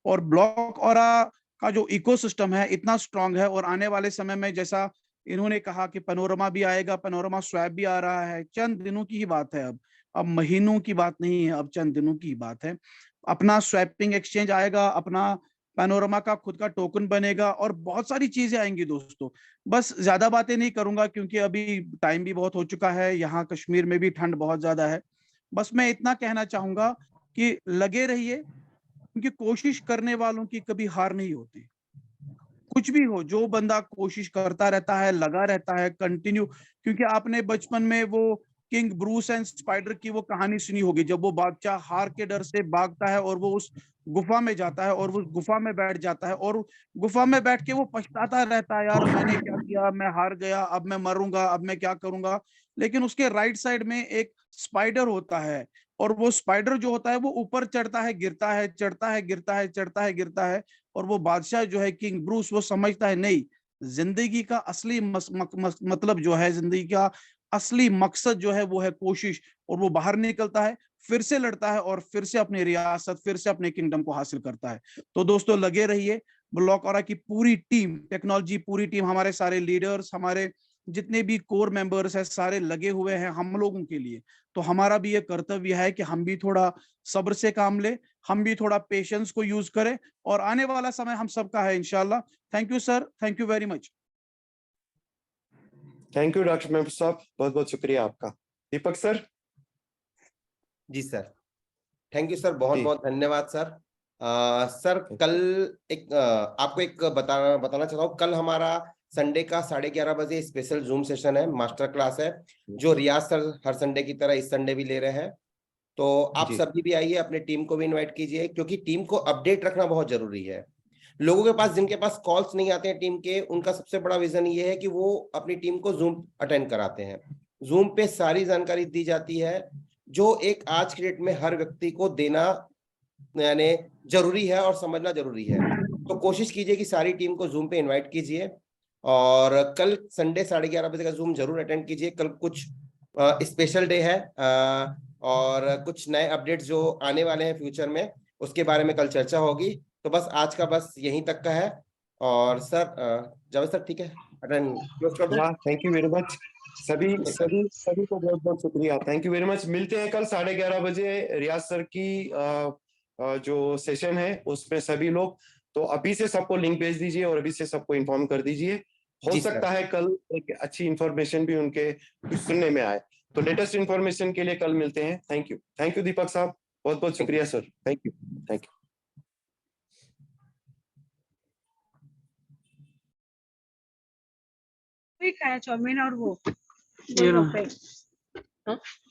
और ब्लॉक ऑरा का जो इकोसिस्टम है इतना स्ट्रांग है। और आने वाले समय में जैसा इन्होंने कहा कि पैनोरमा भी आएगा, पैनोरमा स्वैप भी आ रहा है, चंद दिनों की ही बात है। अब महीनों की बात नहीं है, अब चंद दिनों की बात है। अपना स्वैपिंग एक्सचेंज आएगा, अपना पैनोरमा का खुद का टोकन बनेगा और बहुत सारी चीजें आएंगी दोस्तों। बस ज्यादा बातें नहीं करूंगा क्योंकि अभी टाइम भी बहुत हो चुका है, यहाँ कश्मीर में भी ठंड बहुत ज्यादा है। बस मैं इतना कहना चाहूंगा कि लगे रहिए, क्योंकि कोशिश करने वालों की कभी हार नहीं होती। कुछ भी हो, जो बंदा कोशिश करता रहता है, लगा रहता है कंटिन्यू। क्योंकि आपने बचपन में वो किंग ब्रूस एंड स्पाइडर की वो कहानी सुनी होगी, जब वो बादशाह हार के डर से भागता है और वो उस गुफा में जाता है और वो गुफा में बैठ जाता है और गुफा में बैठ के वो पछताता रहता है, यार मैंने क्या किया, मैं हार गया, अब मैं मरूंगा, अब मैं क्या करूंगा। लेकिन उसके राइट साइड में एक स्पाइडर होता है और वो स्पाइडर जो होता है वो ऊपर चढ़ता है, गिरता है, चढ़ता है, गिरता है, चढ़ता है, गिरता है। और वो बादशाह जो है किंग ब्रूस, वो समझता है नहीं, जिंदगी का असली मतलब जो है, जिंदगी का असली मकसद जो है वो है कोशिश। और वो बाहर निकलता है, फिर से लड़ता है और फिर से अपनी रियासत, फिर से अपने किंगडम को हासिल करता है। तो दोस्तों लगे रहिए। ब्लॉक ऑरा की पूरी टीम, टेक्नोलॉजी पूरी टीम, हमारे सारे लीडर्स, हमारे जितने भी कोर मेंबर्स हैं, सारे लगे हुए हैं हम लोगों के लिए। तो हमारा भी ये कर्तव्य है कि हम भी थोड़ा सब्र से काम ले, हम भी थोड़ा पेशेंस को यूज करें और आने वाला समय हम सबका है इंशाल्लाह। Thank you sir, thank you very much. Thank you doctor Mehboob sahab, बहुत बहुत शुक्रिया आपका। दीपक सर। जी सर, थैंक यू सर, बहुत जी। बहुत धन्यवाद सर। सर कल एक आपको एक बताना चाहता हूँ, कल हमारा संडे का 11:30 बजे स्पेशल जूम सेशन है, मास्टर क्लास है, जो रियाज सर हर संडे की तरह इस संडे भी ले रहे हैं। तो आप जी। सभी भी आइए, अपने टीम को भी इनवाइट कीजिए, क्योंकि टीम को अपडेट रखना बहुत जरूरी है। लोगों के पास, जिनके पास कॉल्स नहीं आते हैं टीम के, उनका सबसे बड़ा विजन ये है कि वो अपनी टीम को जूम अटेंड कराते हैं। जूम पे सारी जानकारी दी जाती है जो एक आज के डेट में हर व्यक्ति को देना यानी जरूरी है और समझना जरूरी है। तो कोशिश कीजिए कि सारी टीम को जूम पे इनवाइट कीजिए और कल संडे 11:30 बजे का जूम जरूर अटेंड कीजिए। कल कुछ स्पेशल डे है और कुछ नए अपडेट्स जो आने वाले हैं फ्यूचर में, उसके बारे में कल चर्चा होगी। तो बस आज का बस यहीं तक का है। और सर जावेद सर ठीक है, अटेंड क्लोज कर दो। Thank you very much. सभी सभी सभी को बहुत बहुत शुक्रिया, थैंक यू वेरी मच। मिलते हैं कल 11:30 बजे रियाज सर की जो सेशन है उसमें सभी लोग। तो अभी से सबको लिंक भेज दीजिए और अभी से सबको इन्फॉर्म कर दीजिए। हो जी सर। सकता है कल एक अच्छी इंफॉर्मेशन भी उनके कुछ सुनने में आए। तो लेटेस्ट इंफॉर्मेशन के लिए कल मिलते हैं। थैंक यू दीपक साहब, बहुत बहुत शुक्रिया सर, थैंक यू। खाया चाउमीन और वो ये रहा। गोलगप्पे। हाँ?